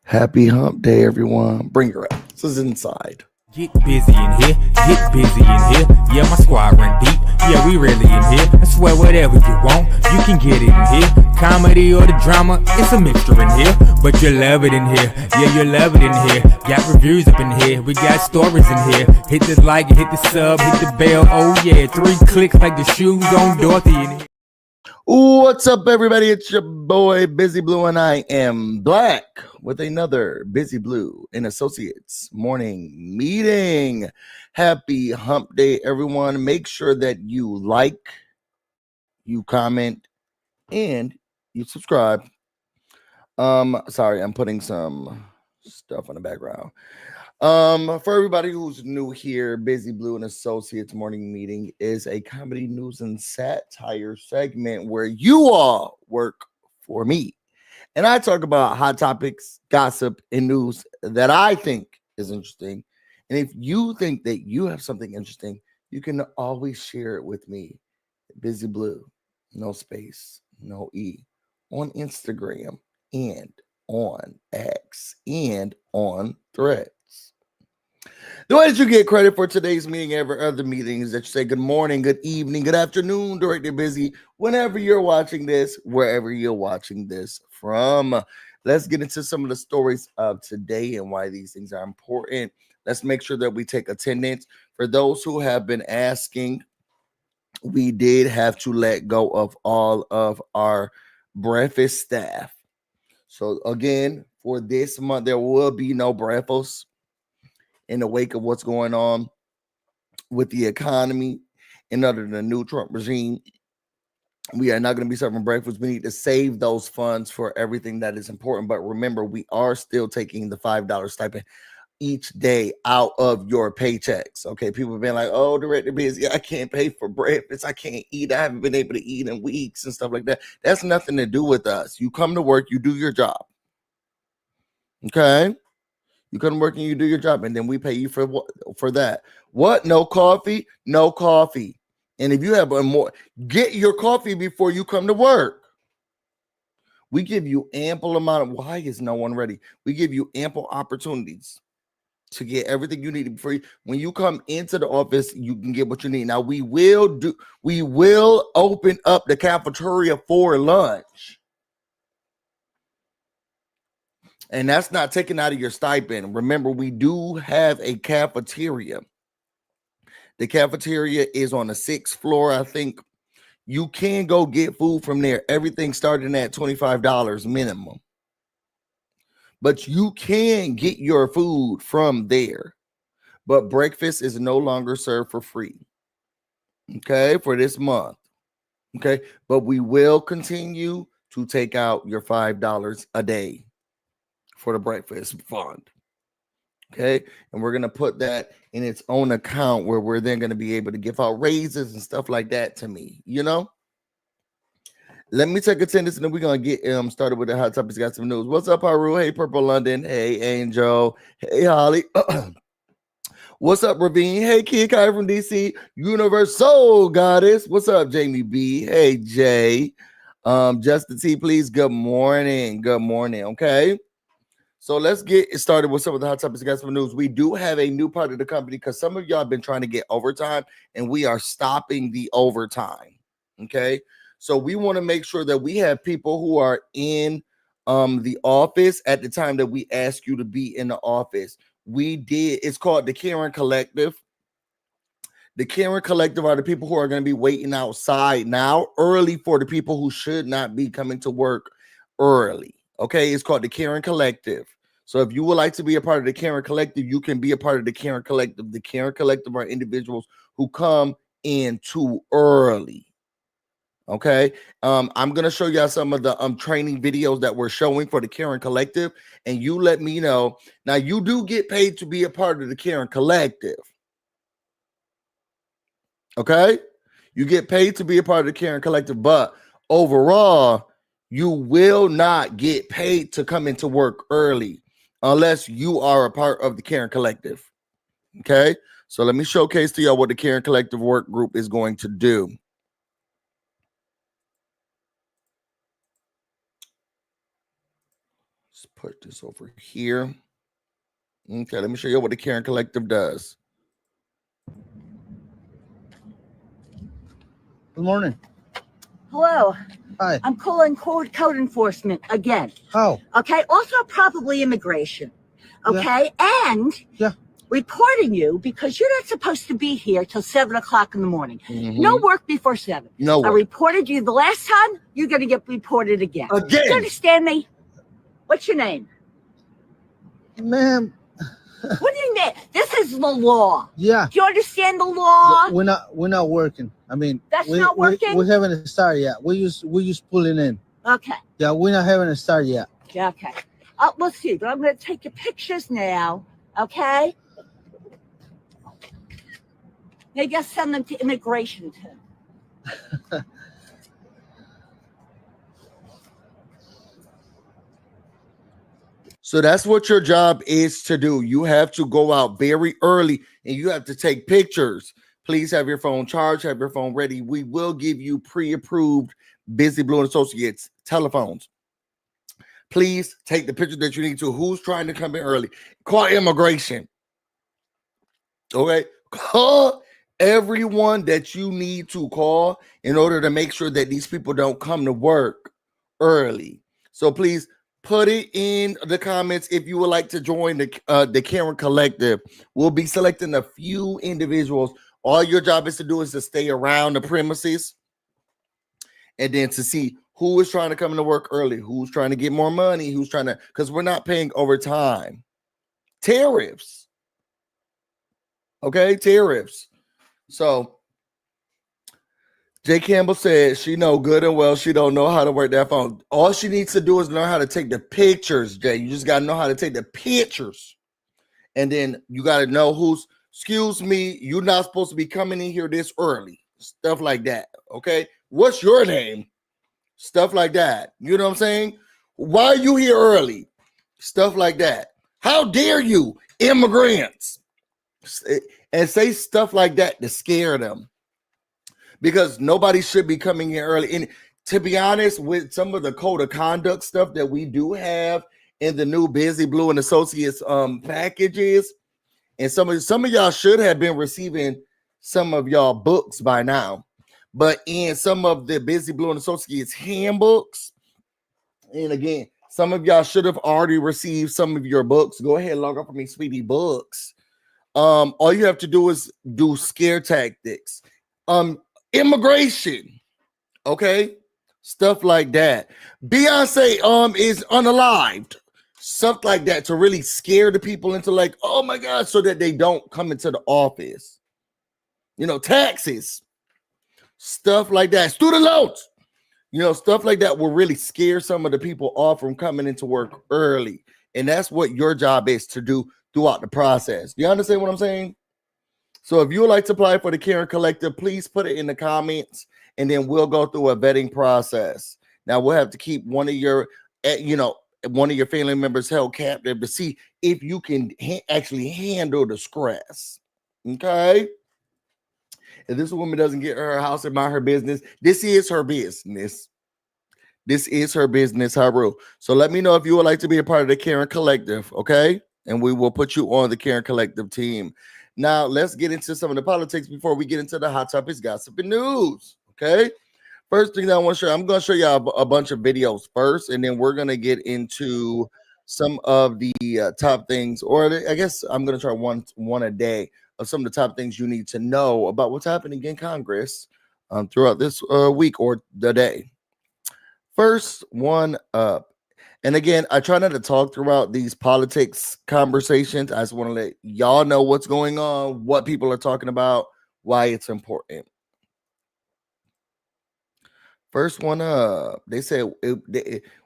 Happy hump day, everyone. Bring your asses inside. Get busy in here, get busy in here. Yeah, my squad run deep. Yeah, we really in here. I swear whatever you want, you can get it in here. Comedy or the drama, it's a mixture in here. But you love it in here. Yeah, you love it in here. Got reviews up in here. We got stories in here. Hit the like, hit the sub, hit the bell. Oh yeah, 3 clicks like the shoes on Dorothy in here. What's up, everybody? It's your boy BusyBlu, and I am back with another BusyBlu and Associates morning meeting. Happy hump day, everyone. Make sure that you like, you comment, and you subscribe. Sorry, I'm putting some stuff on the background. For everybody who's new here, BusyBlu and Associates morning meeting is a comedy news and satire segment where you all work for me. And I talk about hot topics, gossip, and news that I think is interesting. And if you think that you have something interesting, you can always share it with me. BusyBlu, no space, no E, on Instagram and on X and on Threads. The way that you get credit for today's meeting, every other meeting, is that you say good morning, good evening, good afternoon, Director Busy, whenever you're watching this, wherever you're watching this from. Let's get into some of the stories of today and why these things are important. Let's make sure that we take attendance. For those who have been asking, we did have to let go of all of our breakfast staff. So again, for this month, there will be no breakfast. In the wake of what's going on with the economy and under the new Trump regime, we are not going to be serving breakfast. We need to save those funds for everything that is important. But remember, we are still taking the $5 stipend each day out of your paychecks. Okay, people have been like, oh, Director Busy, I can't pay for breakfast. I can't eat. I haven't been able to eat in weeks and stuff like that. That's nothing to do with us. You come to work, you do your job. Okay? You come to work and you do your job, and then we pay you for what? For that. What? No coffee? No coffee. And if you have a more, get your coffee before you come to work. We give you ample amount of, why is no one ready? We give you ample opportunities to get everything you need before you, when you come into the office, you can get what you need. Now we will open up the cafeteria for lunch. And that's not taken out of your stipend. Remember, we do have a cafeteria. The cafeteria is on the 6th floor, I think. You can go get food from there. Everything starting at $25 minimum. But you can get your food from there. But breakfast is no longer served for free. Okay, for this month. Okay, but we will continue to take out your $5 a day for the breakfast fund. Okay, and we're going to put that in its own account where we're then going to be able to give out raises and stuff like that to me, you know. Let me take attendance and then we're going to get started with the hot topics. Got some news. What's up, Haru? Hey, Purple London. Hey, Angel. Hey, Holly. What's up, Ravine? Hey, Kid Kai from DC. Universal Goddess. What's up, Jamie B? Hey, Jay. Justin T, please. Good morning. Good morning. Okay. So let's get started with some of the hot topics. Got some news. We do have a new part of the company because some of y'all have been trying to get overtime, and we are stopping the overtime. Okay, so we want to make sure that we have people who are in the office at the time that we ask you to be in the office. It's called the Karen Collective. The Karen Collective are the people who are going to be waiting outside now early for the people who should not be coming to work early. Okay, it's called the Karen Collective. So if you would like to be a part of the Karen Collective, you can be a part of the Karen Collective. The Karen Collective are individuals who come in too early. Okay, I'm going to show y'all some of the training videos that we're showing for the Karen Collective, and you let me know. Now, you do get paid to be a part of the Karen Collective. Okay, you get paid to be a part of the Karen Collective, but overall, you will not get paid to come into work early unless you are a part of the Karen Collective. Okay, so let me showcase to y'all what the Karen Collective work group is going to do. Let's put this over here. Okay, let me show you what the Karen Collective does. Good morning. Hello. Hi. I'm calling code enforcement again. How? Okay. Also, probably immigration. Okay. Yeah. And reporting you because you're not supposed to be here till 7 o'clock in the morning. No work before 7. No work. I reported you the last time. You're going to get reported again. Again. Do you understand me? What's your name? Ma'am. What do you mean? This is the law. Yeah. Do you understand the law? We're not working. I mean, that's not working. We haven't started yet. We just pulling in. Okay. Yeah, we're not having a start yet. Okay. We'll see. But I'm going to take your pictures now. Okay. Maybe I'll send them to immigration too. So that's what your job is to do. You have to go out very early and you have to take pictures. Please have your phone charged, have your phone ready. We will give you pre-approved BusyBlu and Associates telephones. Please take the picture that you need to. Who's trying to come in early? Call immigration. Okay? Call everyone that you need to call in order to make sure that these people don't come to work early. So please put it in the comments if you would like to join the Karen Collective. We'll be selecting a few individuals. All your job is to do is to stay around the premises and then to see who is trying to come to work early, who's trying to get more money, who's trying to, because we're not paying overtime. Tariffs. Okay, tariffs. So Jay Campbell said she know good and well she don't know how to work that phone. All she needs to do is learn how to take the pictures, Jay. You just got to know how to take the pictures. And then you got to know who's, excuse me, you're not supposed to be coming in here this early. Stuff like that, okay? What's your name? Stuff like that. You know what I'm saying? Why are you here early? Stuff like that. How dare you, immigrants? And say stuff like that to scare them. Because nobody should be coming here early. And to be honest, with some of the code of conduct stuff that we do have in the new BusyBlu and Associates packages, and some of y'all should have been receiving some of y'all books by now. But in some of the BusyBlu and Associates handbooks, and again, some of y'all should have already received some of your books. Go ahead and log up for me, sweetie books. All you have to do is do scare tactics. Immigration, okay, stuff like that. Beyonce is unalived, stuff like that, to really scare the people into like, oh my god, so that they don't come into the office. You know, taxes, stuff like that, student loans, you know, stuff like that will really scare some of the people off from coming into work early. And that's what your job is to do throughout the process. Do you understand what I'm saying? So if you would like to apply for the Karen Collective, please put it in the comments, and then we'll go through a vetting process. Now we'll have to keep one of your family members held captive to see if you can actually handle the stress. Okay. If this woman doesn't get her house and mind her business, this is her business. This is her business, her rule. So let me know if you would like to be a part of the Karen Collective, okay? And we will put you on the Karen Collective team. Now, let's get into some of the politics before we get into the hot topics, gossip, and news. Okay. First thing that I want to show you, I'm going to show you a bunch of videos first, and then we're going to get into some of the top things, or I guess I'm going to try one a day of some of the top things you need to know about what's happening in Congress throughout this week or the day. First one up. And again, I try not to talk throughout these politics conversations. I just want to let y'all know what's going on, what people are talking about, why it's important. First one up. They said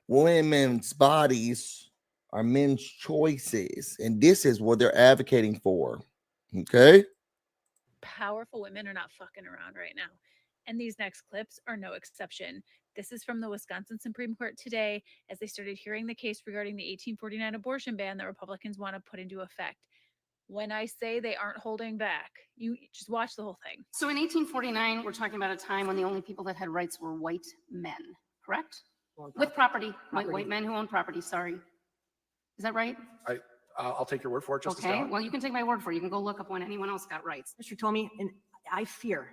women's bodies are men's choices, and this is what they're advocating for. Okay? Powerful women are not fucking around right now. And these next clips are no exception. This is from the Wisconsin Supreme Court today as they started hearing the case regarding the 1849 abortion ban that Republicans want to put into effect. When I say they aren't holding back, you just watch the whole thing. So in 1849, we're talking about a time when the only people that had rights were white men, correct? With property, white men who owned property, sorry. Is that right? I'll take your word for it, Justice Okay, Allen. well, you can take my word for it. You can go look up when anyone else got rights. Mr. Tomey, and I fear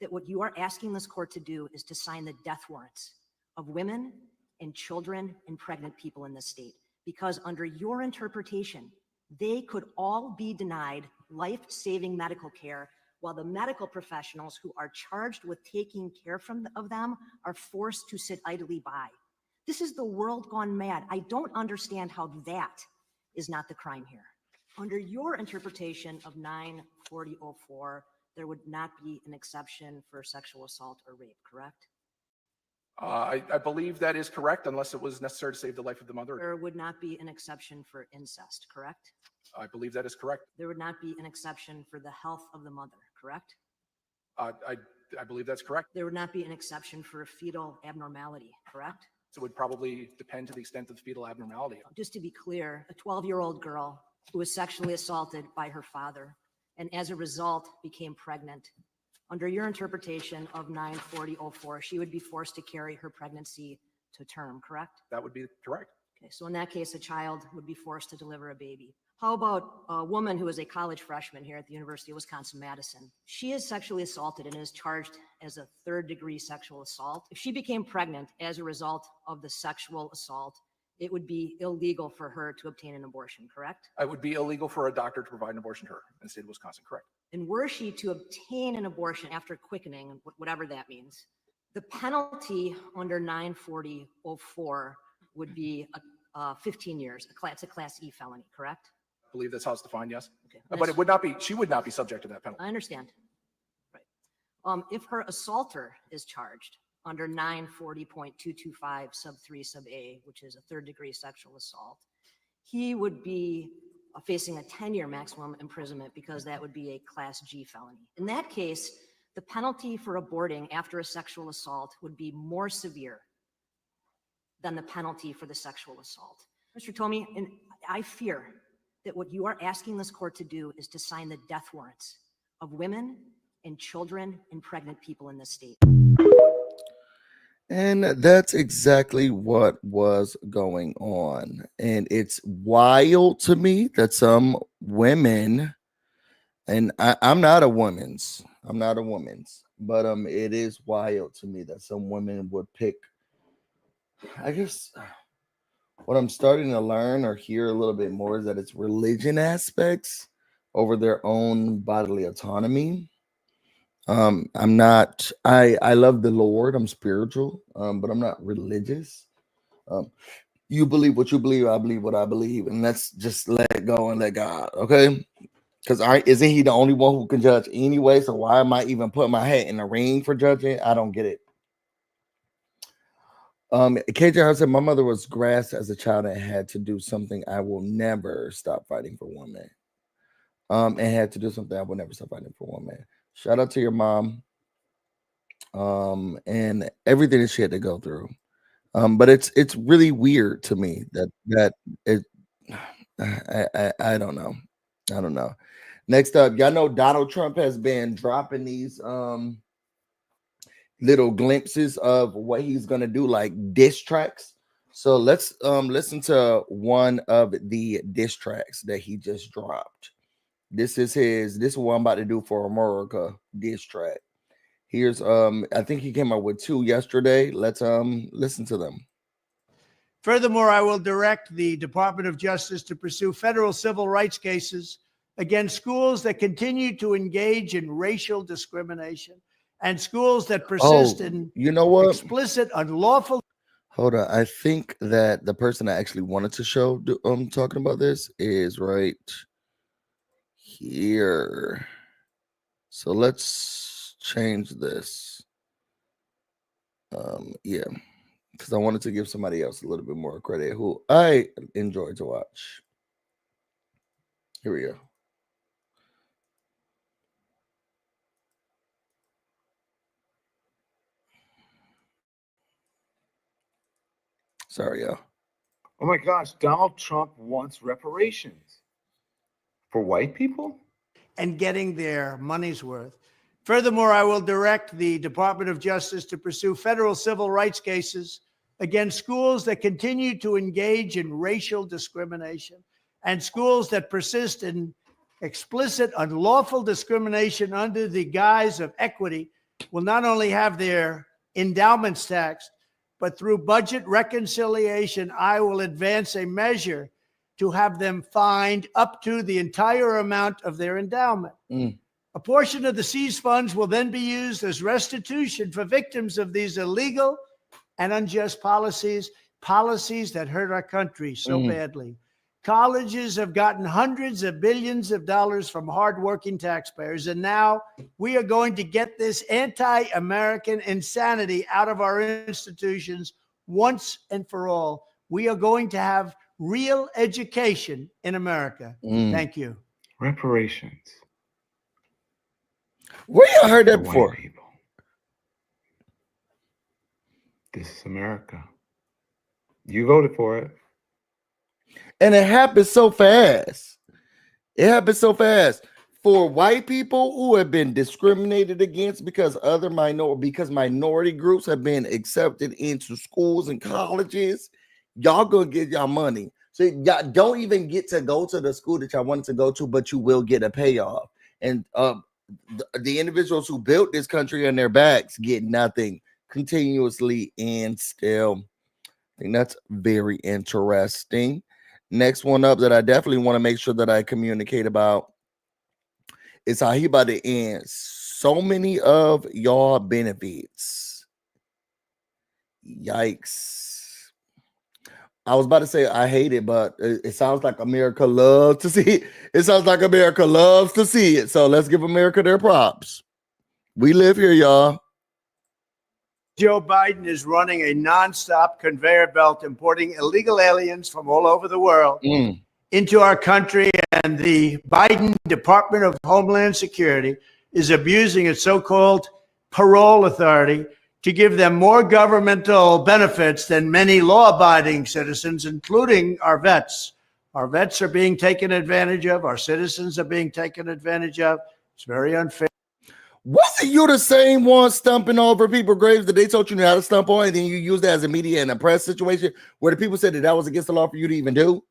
that what you are asking this court to do is to sign the death warrants of women and children and pregnant people in this state, because under your interpretation, they could all be denied life-saving medical care while the medical professionals who are charged with taking care of them are forced to sit idly by. This is the world gone mad. I don't understand how that is not the crime here. Under your interpretation of 94004, there would not be an exception for sexual assault or rape, correct? I believe that is correct, unless it was necessary to save the life of the mother. There would not be an exception for incest, correct? I believe that is correct. There would not be an exception for the health of the mother, correct? I believe that's correct. There would not be an exception for a fetal abnormality, correct? So it would probably depend to the extent of the fetal abnormality. Just to be clear, a 12-year-old girl who was sexually assaulted by her father and as a result became pregnant, under your interpretation of 94004, she would be forced to carry her pregnancy to term, correct? That would be correct. Okay, so in that case, a child would be forced to deliver a baby. How about a woman who is a college freshman here at the University of Wisconsin-Madison? She is sexually assaulted and is charged as a third-degree sexual assault. If she became pregnant as a result of the sexual assault, it would be illegal for her to obtain an abortion, correct? It would be illegal for a doctor to provide an abortion to her in the state of Wisconsin, correct? And were she to obtain an abortion after quickening, whatever that means, the penalty under 94004 would be 15 years. It's a Class E felony, correct? I believe that's how it's defined, yes. Okay. But it would not be, she would not be subject to that penalty. I understand. Right. If her assaulter is charged under 940.225 sub 3 sub A, which is a third-degree sexual assault, he would be facing a 10-year maximum imprisonment because that would be a Class G felony. In that case, the penalty for aborting after a sexual assault would be more severe than the penalty for the sexual assault. Mr. Tomey, and I fear that what you are asking this court to do is to sign the death warrants of women and children and pregnant people in this state. And that's exactly what was going on. And it's wild to me that some women, and I'm not a woman's, but it is wild to me that some women would pick, I guess what I'm starting to learn or hear a little bit more is that it's religion aspects over their own bodily autonomy. I love the Lord. I'm spiritual, but I'm not religious. You believe what you believe. I believe what I believe. And let's just let go and let God. Okay. Because isn't he the only one who can judge anyway? So why am I even putting my hat in the ring for judging? I don't get it. KJ said, my mother was grassed as a child and had to do something I will never stop fighting for women. And had to do something I will never stop fighting for women. Shout out to your mom. And everything that she had to go through. But it's really weird to me that it I don't know. I don't know. Next up, y'all know Donald Trump has been dropping these little glimpses of what he's gonna do, like diss tracks. So let's listen to one of the diss tracks that he just dropped. This is what I'm about to do for America diss track. Here's I think he came out with 2 yesterday. Let's listen to them. Furthermore, I will direct the Department of Justice to pursue federal civil rights cases against schools that continue to engage in racial discrimination and schools that persist in explicit, unlawful. Hold on. I think that the person I actually wanted to show talking about this is right here. So let's change this. Yeah, because I wanted to give somebody else a little bit more credit who I enjoyed to watch. Here we go. Sorry, y'all. Oh my gosh, Donald Trump wants reparations for white people? And getting their money's worth. Furthermore, I will direct the Department of Justice to pursue federal civil rights cases against schools that continue to engage in racial discrimination and schools that persist in explicit unlawful discrimination under the guise of equity will not only have their endowments taxed, but through budget reconciliation, I will advance a measure to have them fined up to the entire amount of their endowment. A portion of the seized funds will then be used as restitution for victims of these illegal and unjust policies that hurt our country so badly. Colleges have gotten hundreds of billions of dollars from hardworking taxpayers, and now we are going to get this anti-American insanity out of our institutions once and for all. We are going to have real education in America. Thank you. Reparations. Where y'all heard that before? People. This is America. You voted for it. And it happened so fast. It happened so fast. For white people who have been discriminated against because minority groups have been accepted into schools and colleges, y'all gonna get y'all money. So y'all don't even get to go to the school that y'all wanted to go to, but you will get a payoff. And the individuals who built this country on their backs get nothing continuously and still. I think that's very interesting. Next one up that I definitely want to make sure that I communicate about is how he about to end so many of y'all benefits. Yikes. I was about to say I hate it, but it sounds like America loves to see it. It sounds like America loves to see it. So let's give America their props. We live here, y'all. Joe Biden is running a nonstop conveyor belt, importing illegal aliens from all over the world into our country. And the Biden Department of Homeland Security is abusing its so-called parole authority to give them more governmental benefits than many law-abiding citizens, including our vets. Our vets are being taken advantage of. Our citizens are being taken advantage of. It's very unfair. Wasn't you the same one stumping over people's graves that they told you how to stump on, and then you used that as a media and a press situation where the people said that that was against the law for you to even do?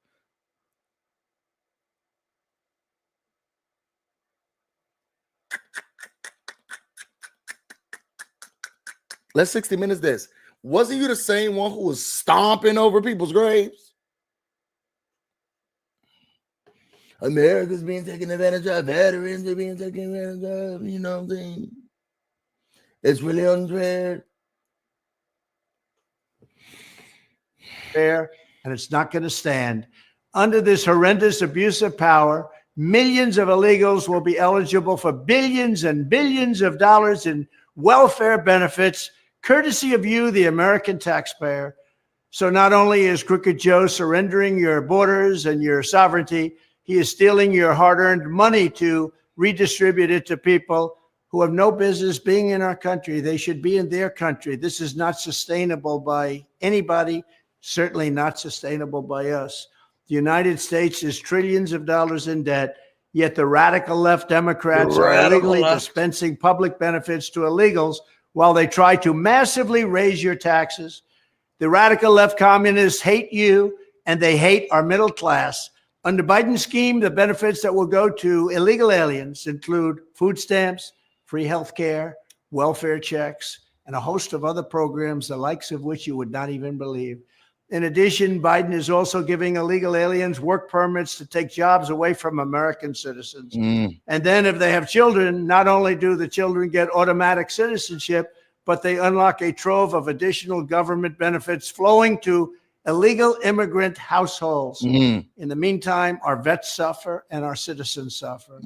Let's 60 minutes this. Wasn't you the same one who was stomping over people's graves? America's being taken advantage of. Veterans are being taken advantage of. You know what I'm saying? It's really unfair. Fair, and it's not going to stand. Under this horrendous abuse of power, millions of illegals will be eligible for billions and billions of dollars in welfare benefits, courtesy of you, the American taxpayer. So not only is Crooked Joe surrendering your borders and your sovereignty, he is stealing your hard-earned money to redistribute it to people who have no business being in our country. They should be in their country. This is not sustainable by anybody, certainly not sustainable by us. The United States is trillions of dollars in debt, yet the radical left Democrats are illegally dispensing public benefits to illegals while they try to massively raise your taxes. The radical left communists hate you, and they hate our middle class. Under Biden's scheme, the benefits that will go to illegal aliens include food stamps, free health care, welfare checks, and a host of other programs, the likes of which you would not even believe. In addition, Biden is also giving illegal aliens work permits to take jobs away from American citizens. And then if they have children, not only do the children get automatic citizenship, but they unlock a trove of additional government benefits flowing to illegal immigrant households. In the meantime, our vets suffer and our citizens suffer.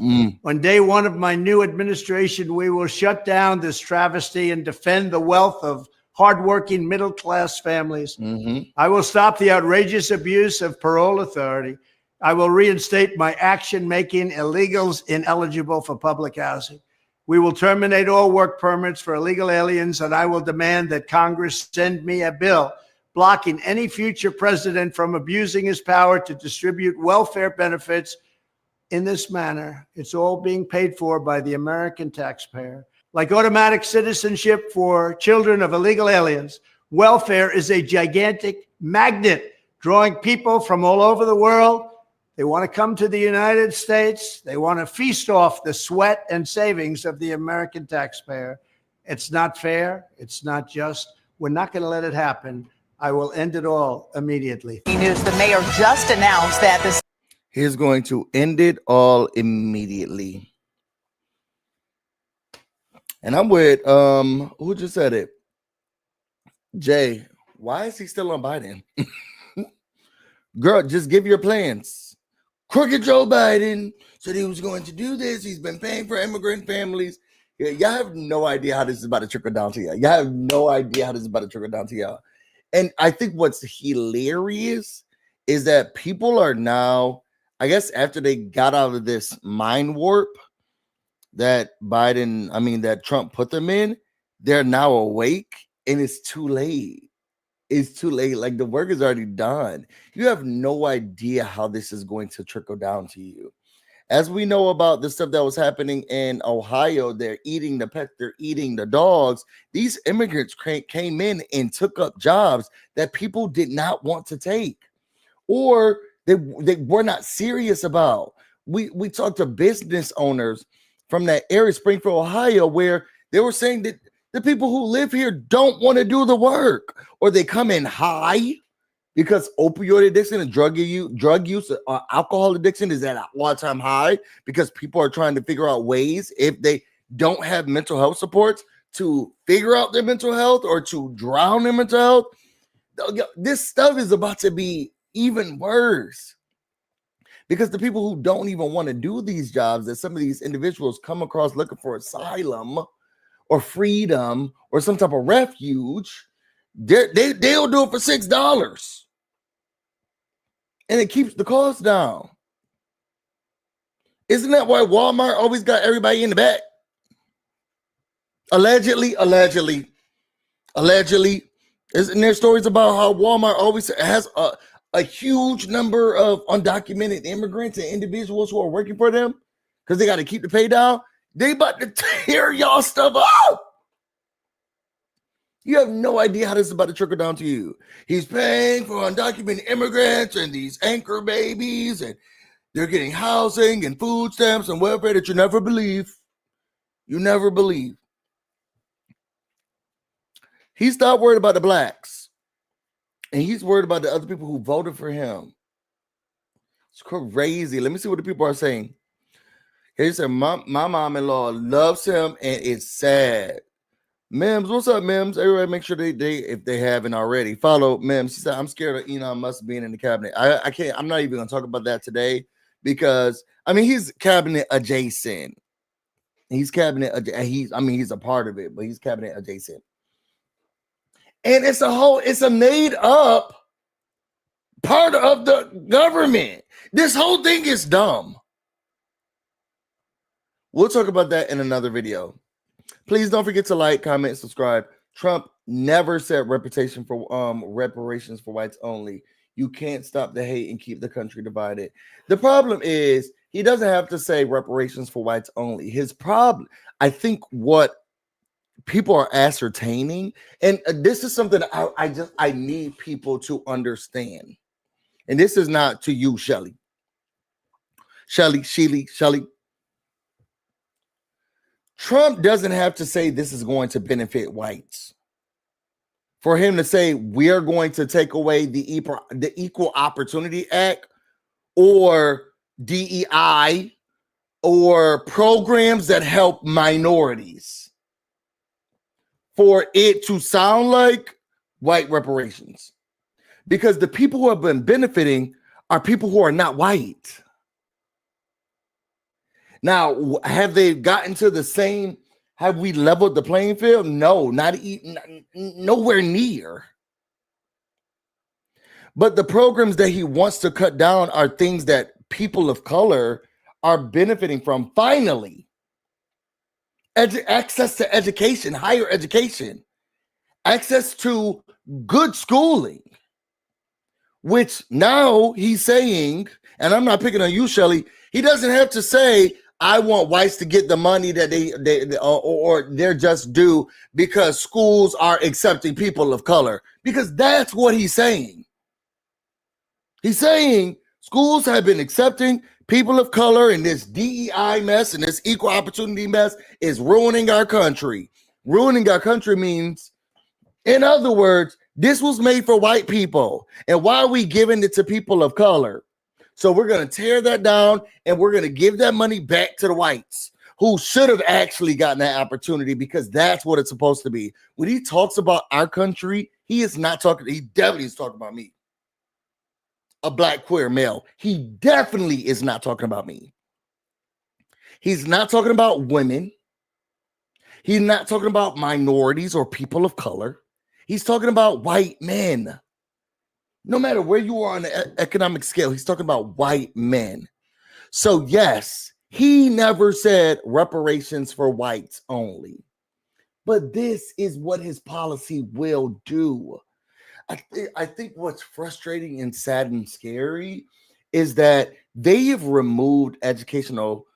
On day one of my new administration, we will shut down this travesty and defend the wealth of hardworking middle-class families. I will stop the outrageous abuse of parole authority. I will reinstate my action making illegals ineligible for public housing. We will terminate all work permits for illegal aliens, and I will demand that Congress send me a bill blocking any future president from abusing his power to distribute welfare benefits in this manner. It's all being paid for by the American taxpayer. Like automatic citizenship for children of illegal aliens, welfare is a gigantic magnet, drawing people from all over the world. They want to come to the United States. They want to feast off the sweat and savings of the American taxpayer. It's not fair. It's not just. We're not going to let it happen. I will end it all immediately. News, the mayor just announced that this He's going to end it all immediately. And I'm with who just said it? Jay, why is he still on Biden? Girl, just give your plans. Crooked Joe Biden said he was going to do this. He's been paying for immigrant families. Yeah, y'all have no idea how this is about to trickle down to y'all. Y'all have no idea how this is about to trickle down to y'all. And I think what's hilarious is that people are now, I guess after they got out of this mind warp that that Trump put them in, they're now awake and it's too late. It's too late. Like the work is already done. You have no idea how this is going to trickle down to you. As we know about the stuff that was happening in Ohio, they're eating the pets, they're eating the dogs. These immigrants came in and took up jobs that people did not want to take, or they were not serious about. We talked to business owners from that area, Springfield, Ohio, where they were saying that the people who live here don't want to do the work, or they come in high because opioid addiction and drug use, alcohol addiction is at an all-time high because people are trying to figure out ways, if they don't have mental health supports, to figure out their mental health or to drown their mental health. This stuff is about to be even worse because the people who don't even want to do these jobs that some of these individuals come across looking for asylum or freedom or some type of refuge, they'll do it for $6. And it keeps the cost down. Isn't that why Walmart always got everybody in the back? Allegedly. Isn't there stories about how Walmart always has a huge number of undocumented immigrants and individuals who are working for them because they got to keep the pay down? They about to tear y'all stuff up. You have no idea how this is about to trickle down to you. He's paying for undocumented immigrants and these anchor babies, and they're getting housing and food stamps and welfare that you never believe. You never believe. He stopped worried about the blacks, and he's worried about the other people who voted for him. It's crazy. Let me see what the people are saying. He said, my mom-in-law loves him, and it's sad. Mims, what's up, Mims? Everybody make sure they if they haven't already, follow Mims. She said, I'm scared of Elon Musk being in the cabinet. I can't, I'm not even going to talk about that today because, he's cabinet adjacent. He's he's a part of it, but he's cabinet adjacent. And it's a made up part of the government. This whole thing is dumb. We'll talk about that in another video. Please don't forget to like, comment, subscribe. Trump never said reparations for whites only. You can't stop the hate and keep the country divided. The problem is he doesn't have to say reparations for whites only. His problem, I think what people are ascertaining, and this is something I need people to understand. And this is not to you, Shelly. Trump doesn't have to say this is going to benefit whites. For him to say we are going to take away the Equal Opportunity Act or DEI or programs that help minorities, for it to sound like white reparations. Because the people who have been benefiting are people who are not white. Now, have they gotten to the same? Have we leveled the playing field? No, nowhere near. But the programs that he wants to cut down are things that people of color are benefiting from. Finally, access to education, higher education, access to good schooling, which now he's saying, and I'm not picking on you, Shelly, he doesn't have to say, I want whites to get the money that they or they're just due because schools are accepting people of color. Because that's what he's saying. He's saying schools have been accepting people of color, and this DEI mess and this equal opportunity mess is ruining our country. Ruining our country means, in other words, this was made for white people. And why are we giving it to people of color? So we're going to tear that down, and we're going to give that money back to the whites who should have actually gotten that opportunity, because that's what it's supposed to be. When he talks about our country, he is not talking, he definitely is talking about me, a black queer male. He definitely is not talking about me. He's not talking about women. He's not talking about minorities or people of color. He's talking about white men. No matter where you are on the economic scale, he's talking about white men. So yes, he never said reparations for whites only. But this is what his policy will do. I think what's frustrating and sad and scary is that they have removed educational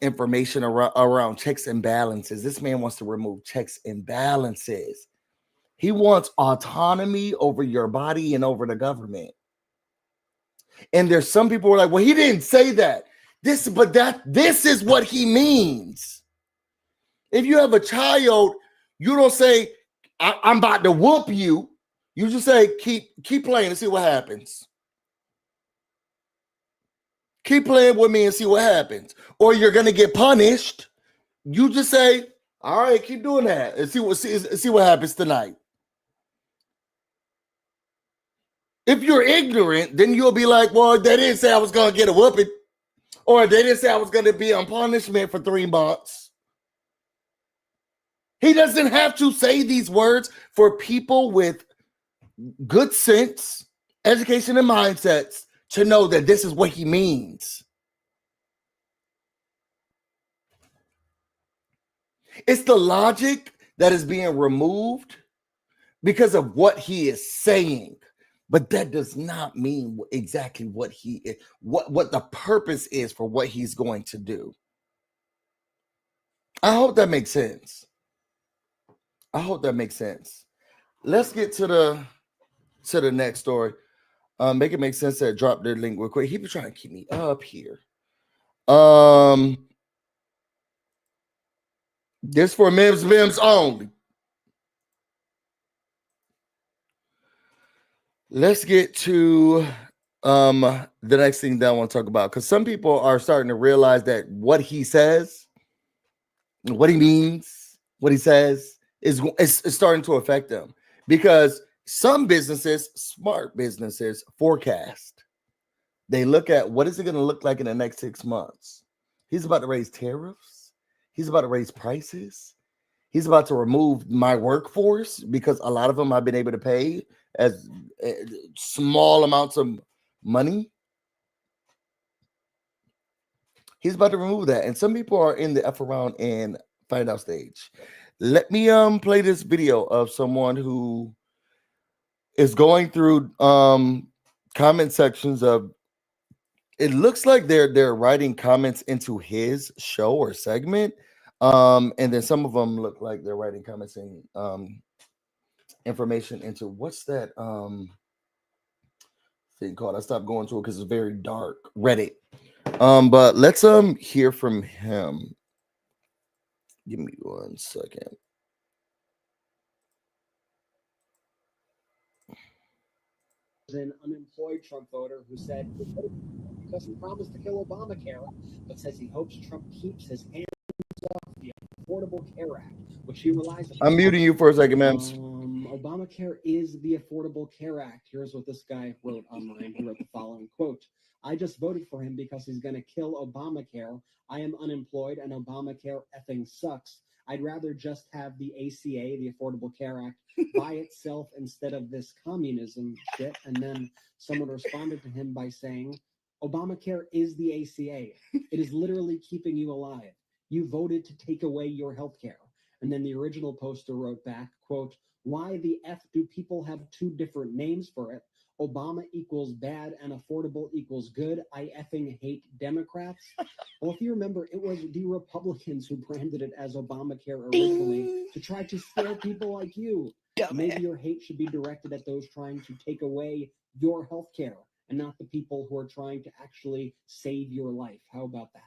information around checks and balances. This man wants to remove checks and balances. He wants autonomy over your body and over the government. And there's some people who are like, well, he didn't say that. This is what he means. If you have a child, you don't say, I'm about to whoop you. You just say, keep playing and see what happens. Keep playing with me and see what happens. Or you're going to get punished. You just say, all right, keep doing that and see what happens tonight. If you're ignorant, then you'll be like, well, they didn't say I was going to get a whooping. Or they didn't say I was going to be on punishment for 3 months. He doesn't have to say these words for people with good sense, education, and mindsets to know that this is what he means. It's the logic that is being removed because of what he is saying. But that does not mean exactly what he is, what the purpose is for what he's going to do. I hope that makes sense. I hope that makes sense. Let's get to the next story. Make it make sense that drop their link real quick. He be trying to keep me up here. This for Mims only. Let's get to the next thing that I want to talk about, because some people are starting to realize that what he says, what he means, what he says is starting to affect them, because some businesses, smart businesses, forecast. They look at what is it going to look like in the next 6 months. He's about to raise tariffs. He's about to raise prices. He's about to remove my workforce because a lot of them I've been able to pay as small amounts of money. He's about to remove that. And some people are in the F around and find out stage. Let me play this video of someone who is going through comment sections of, it looks like they're writing comments into his show or segment. And then some of them look like they're writing comments in information into what's that thing called? I stopped going to it because it's very dark. Reddit. But let's hear from him. Give me 1 second. An unemployed Trump voter who said because he promised to kill Obamacare, but says he hopes Trump keeps his hands off the Affordable Care Act, which he relies on. I'm muting you for a second, ma'am. Obamacare is the Affordable Care Act. Here's what this guy wrote online. He wrote the following quote: I just voted for him because he's going to kill Obamacare. I am unemployed and Obamacare effing sucks. I'd rather just have the ACA, the Affordable Care Act, by itself instead of this communism shit. And then someone responded to him by saying, Obamacare is the ACA. It is literally keeping you alive. You voted to take away your health care. And then the original poster wrote back, quote, why the F do people have 2 different names for it? Obama equals bad and affordable equals good. I effing hate Democrats. Well, if you remember, it was the Republicans who branded it as Obamacare originally to try to scare people like you. Maybe your hate should be directed at those trying to take away your health care and not the people who are trying to actually save your life. How about that?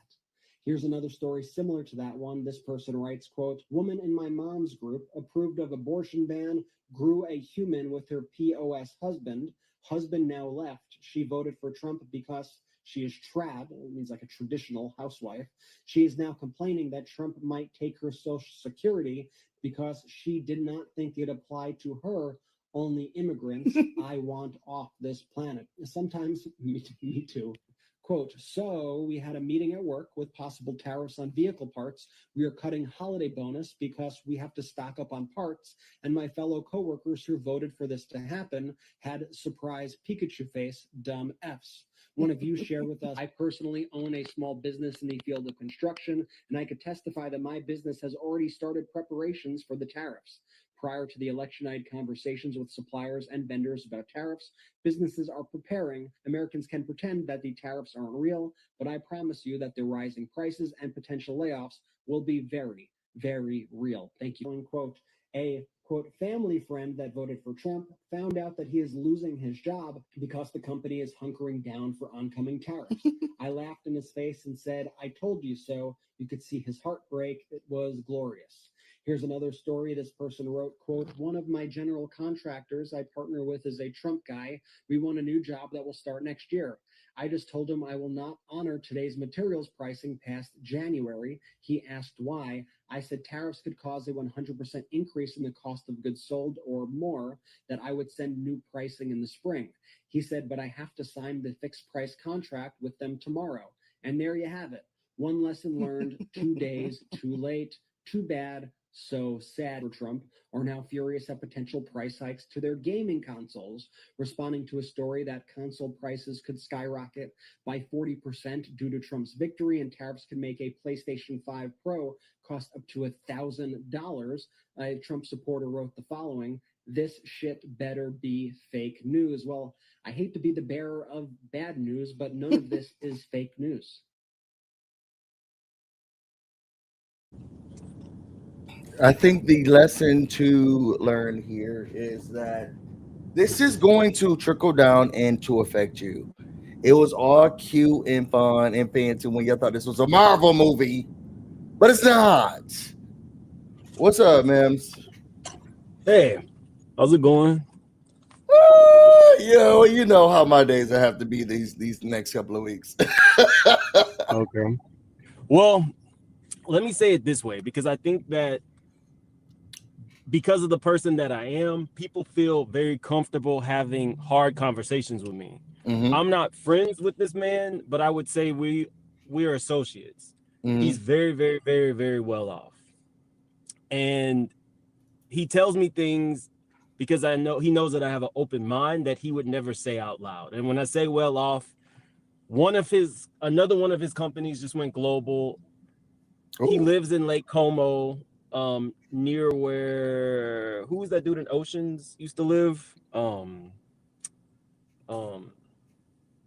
Here's another story similar to that one. This person writes, quote, woman in my mom's group approved of abortion ban, grew a human with her POS husband. Husband now left. She voted for Trump because she is trad, it means like a traditional housewife. She is now complaining that Trump might take her Social Security because she did not think it applied to her, only immigrants. I want off this planet. Sometimes, me too. Quote, so we had a meeting at work with possible tariffs on vehicle parts. We are cutting holiday bonus because we have to stock up on parts. And my fellow coworkers who voted for this to happen had surprise Pikachu face, dumb Fs. One of you shared with us, I personally own a small business in the field of construction, and I could testify that my business has already started preparations for the tariffs. Prior to the election, I had conversations with suppliers and vendors about tariffs. Businesses are preparing. Americans can pretend that the tariffs aren't real, but I promise you that the rising prices and potential layoffs will be very, very real. Thank you. Quote, a quote, family friend that voted for Trump found out that he is losing his job because the company is hunkering down for oncoming tariffs. I laughed in his face and said, I told you so. You could see his heart break. It was glorious. Here's another story. This person wrote, quote, one of my general contractors I partner with is a Trump guy. We want a new job that will start next year. I just told him I will not honor today's materials pricing past January. He asked why. I said tariffs could cause a 100% increase in the cost of goods sold or more, that I would send new pricing in the spring. He said, but I have to sign the fixed price contract with them tomorrow. And there you have it. One lesson learned, 2 days too late, too bad. So sad for Trump are now furious at potential price hikes to their gaming consoles, responding to a story that console prices could skyrocket by 40% due to Trump's victory, and tariffs could make a PlayStation 5 Pro cost up to $1,000. A Trump supporter wrote the following: this shit better be fake news. Well, I hate to be the bearer of bad news, but none of this is fake news. I think the lesson to learn here is that this is going to trickle down and to affect you. It was all cute and fun and fancy when y'all thought this was a Marvel movie, but it's not. What's up, Mims? Hey, how's it going? Yo, you know how my days have to be these next couple of weeks. Okay. Well, let me say it this way, because I think that because of the person that I am, people feel very comfortable having hard conversations with me. Mm-hmm. I'm not friends with this man, but I would say we are associates. Mm-hmm. He's very, very, very, very well off. And he tells me things because he knows that I have an open mind that he would never say out loud. And when I say well off, another one of his companies just went global. Ooh. He lives in Lake Como, near where, who was that dude in Oceans used to live?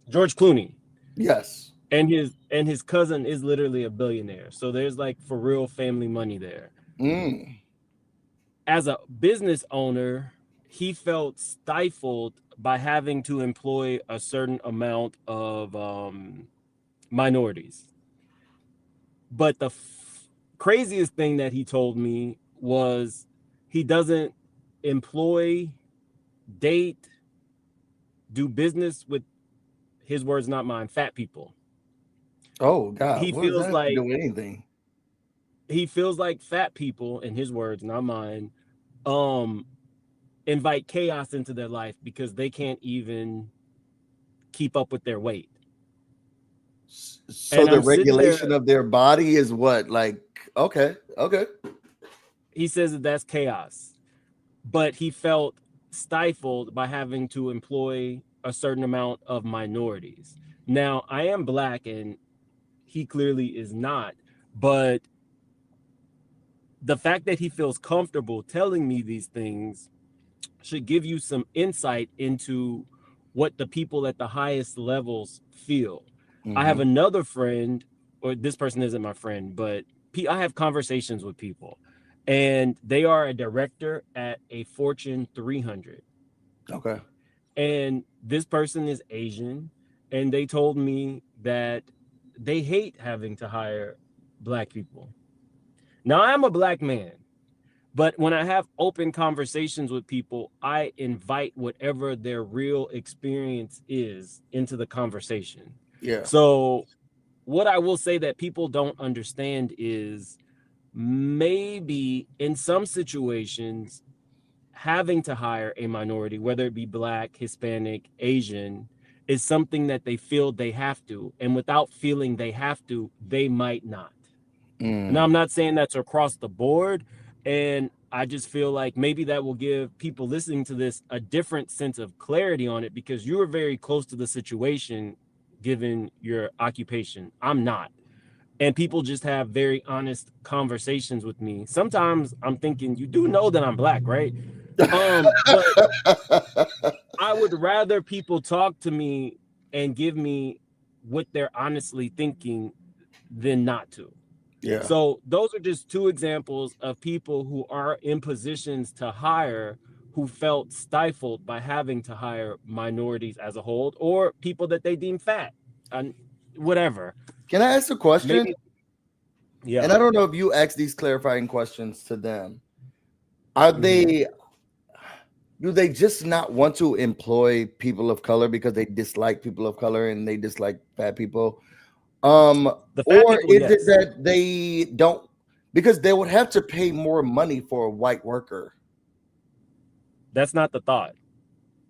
George Clooney. Yes. And his cousin is literally a billionaire. So there's like for real family money there. Mm. As a business owner, he felt stifled by having to employ a certain amount of minorities. But the craziest thing that he told me was he doesn't employ, date, do business with, his words, not mine, fat people. Oh God, he what feels does that like do anything? He feels like fat people, in his words, not mine, invite chaos into their life because they can't even keep up with their weight. So the regulation of their body is what? Like, okay. He says that that's chaos, but he felt stifled by having to employ a certain amount of minorities. Now, I am Black and he clearly is not, but the fact that he feels comfortable telling me these things should give you some insight into what the people at the highest levels feel. I have another friend, or this person isn't my friend, but I have conversations with people, and they are a director at a Fortune 300. Okay. And this person is Asian, and they told me that they hate having to hire Black people. Now, I'm a Black man, but when I have open conversations with people, I invite whatever their real experience is into the conversation. Yeah. So what I will say that people don't understand is maybe in some situations, having to hire a minority, whether it be Black, Hispanic, Asian, is something that they feel they have to. And without feeling they have to, they might not. Now, I'm not saying that's across the board. And I just feel like maybe that will give people listening to this a different sense of clarity on it, because you are very close to the situation given your occupation. I'm not. And people just have very honest conversations with me. Sometimes I'm thinking, you do know that I'm Black, right? But I would rather people talk to me and give me what they're honestly thinking than not to. Yeah. So those are just two examples of people who are in positions to hire who felt stifled by having to hire minorities as a whole, or people that they deem fat and whatever. Can I ask a question? Maybe, yeah. And I don't know if you ask these clarifying questions to them. Are they, do they just not want to employ people of color because they dislike people of color and they dislike fat people? Or is it that they don't, because they would have to pay more money for a white worker? That's not the thought,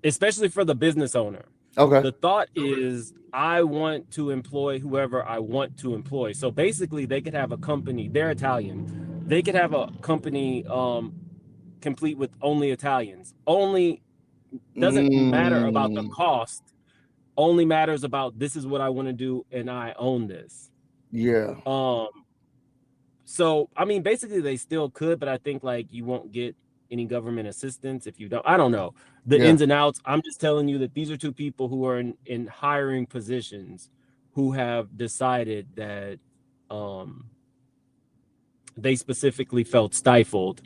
especially for the business owner. Okay. The thought is, I want to employ whoever I want to employ. So basically they could have a company, they're Italian. They could have a company complete with only Italians. Only doesn't matter about the cost. Only matters about, this is what I want to do and I own this. Yeah. So I mean, basically they still could, but I think like you won't get any government assistance if you don't. I don't know the ins and outs. I'm just telling you that these are two people who are in hiring positions who have decided that they specifically felt stifled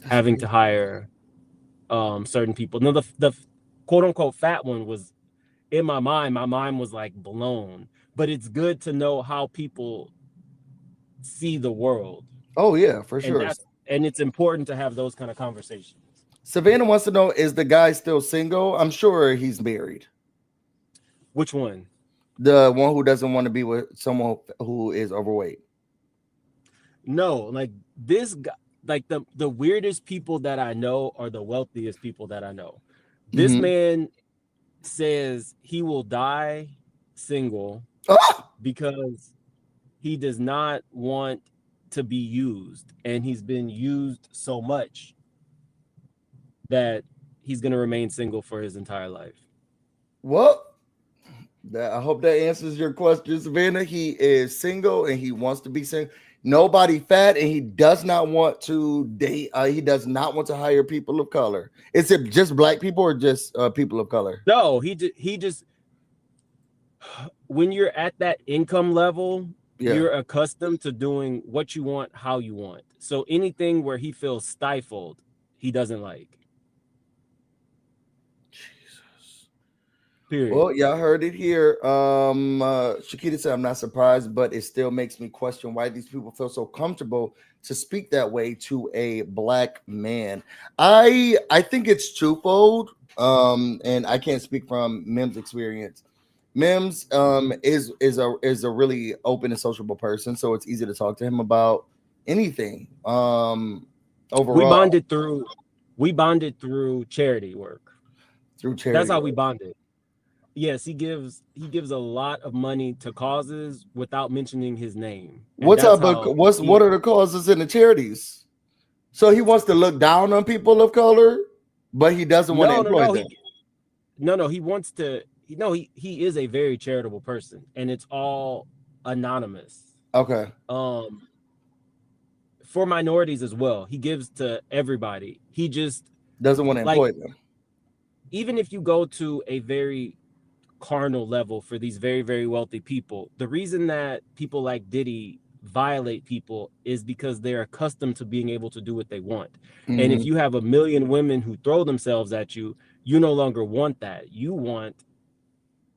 having to hire certain people. Now the quote unquote fat one was, in my mind was like blown, but it's good to know how people see the world. Oh yeah, for sure. And it's important to have those kind of conversations. Savannah wants to know, is the guy still single? I'm sure he's married. Which one? The one who doesn't want to be with someone who is overweight. No, like this guy, like the weirdest people that I know are the wealthiest people that I know. This man says he will die single because he does not want to be used, and he's been used so much that he's going to remain single for his entire life. Well, I hope that answers your question, Savannah. He is single and he wants to be single. Nobody fat, and he does not want to date. He does not want to hire people of color. Is it just Black people or just people of color? No, he just when you're at that income level, you're accustomed to doing what you want, how you want. So anything where he feels stifled, he doesn't like. Jesus. Period. Well, y'all heard it here. Shakita said, I'm not surprised, but it still makes me question why these people feel so comfortable to speak that way to a Black man. I think it's twofold. And I can't speak from Mim's experience. Mims is a really open and sociable person, so it's easy to talk to him about anything. Overall, we bonded through charity work. Through charity, that's how we bonded. Yes, he gives a lot of money to causes without mentioning his name. What are the causes in the charities? So he wants to look down on people of color, but he doesn't want to employ them. He wants to. He is a very charitable person, and it's all anonymous. Okay. For minorities as well, he gives to everybody. He just doesn't want to employ them. Even if you go to a very carnal level for these very, very wealthy people. The reason that people like Diddy violate people is because they're accustomed to being able to do what they want. And if you have a million women who throw themselves at you, you no longer want that. You want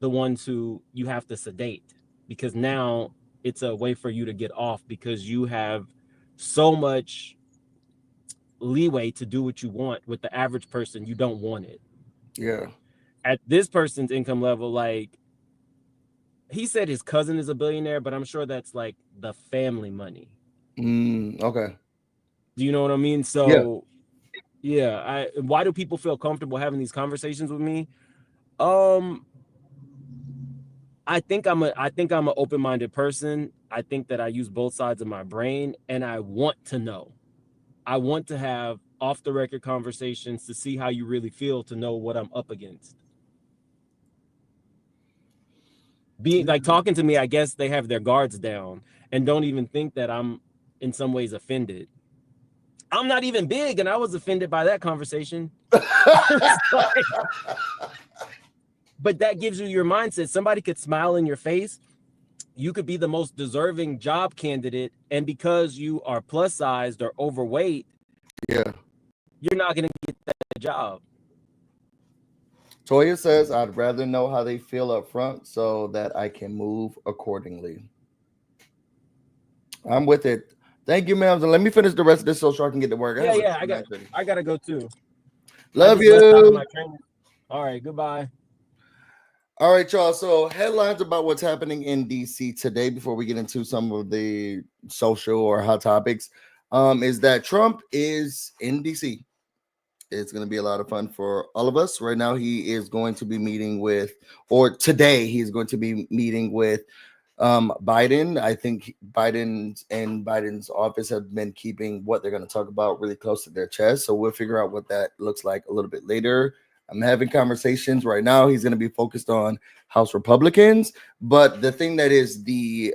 the ones who you have to sedate, because now it's a way for you to get off, because you have so much leeway to do what you want. With the average person, you don't want it. Yeah. At this person's income level, like, he said his cousin is a billionaire, but I'm sure that's like the family money. Okay. Do you know what I mean? So yeah, why do people feel comfortable having these conversations with me? I think I'm an open-minded person. I think that I use both sides of my brain, and I want to know. I want to have off-the-record conversations to see how you really feel, to know what I'm up against. Being like talking to me, I guess they have their guards down and don't even think that I'm in some ways offended. I'm not even big, and I was offended by that conversation. But that gives you your mindset. Somebody could smile in your face. You could be the most deserving job candidate, and because you are plus sized or overweight, you're not going to get that job. Toya says, I'd rather know how they feel up front so that I can move accordingly. I'm with it. Thank you, ma'am. Let me finish the rest of this so I can get to work. I got to go too. Love you. All right, goodbye. All right, y'all. So headlines about what's happening in DC today before we get into some of the social or hot topics is that Trump is in DC. It's going to be a lot of fun for all of us. Right now, he is going to be meeting with, or today, he's going to be meeting with Biden. I think Biden's office have been keeping what they're going to talk about really close to their chest. So we'll figure out what that looks like a little bit later. I'm having conversations right now. He's going to be focused on House Republicans. But the thing that is the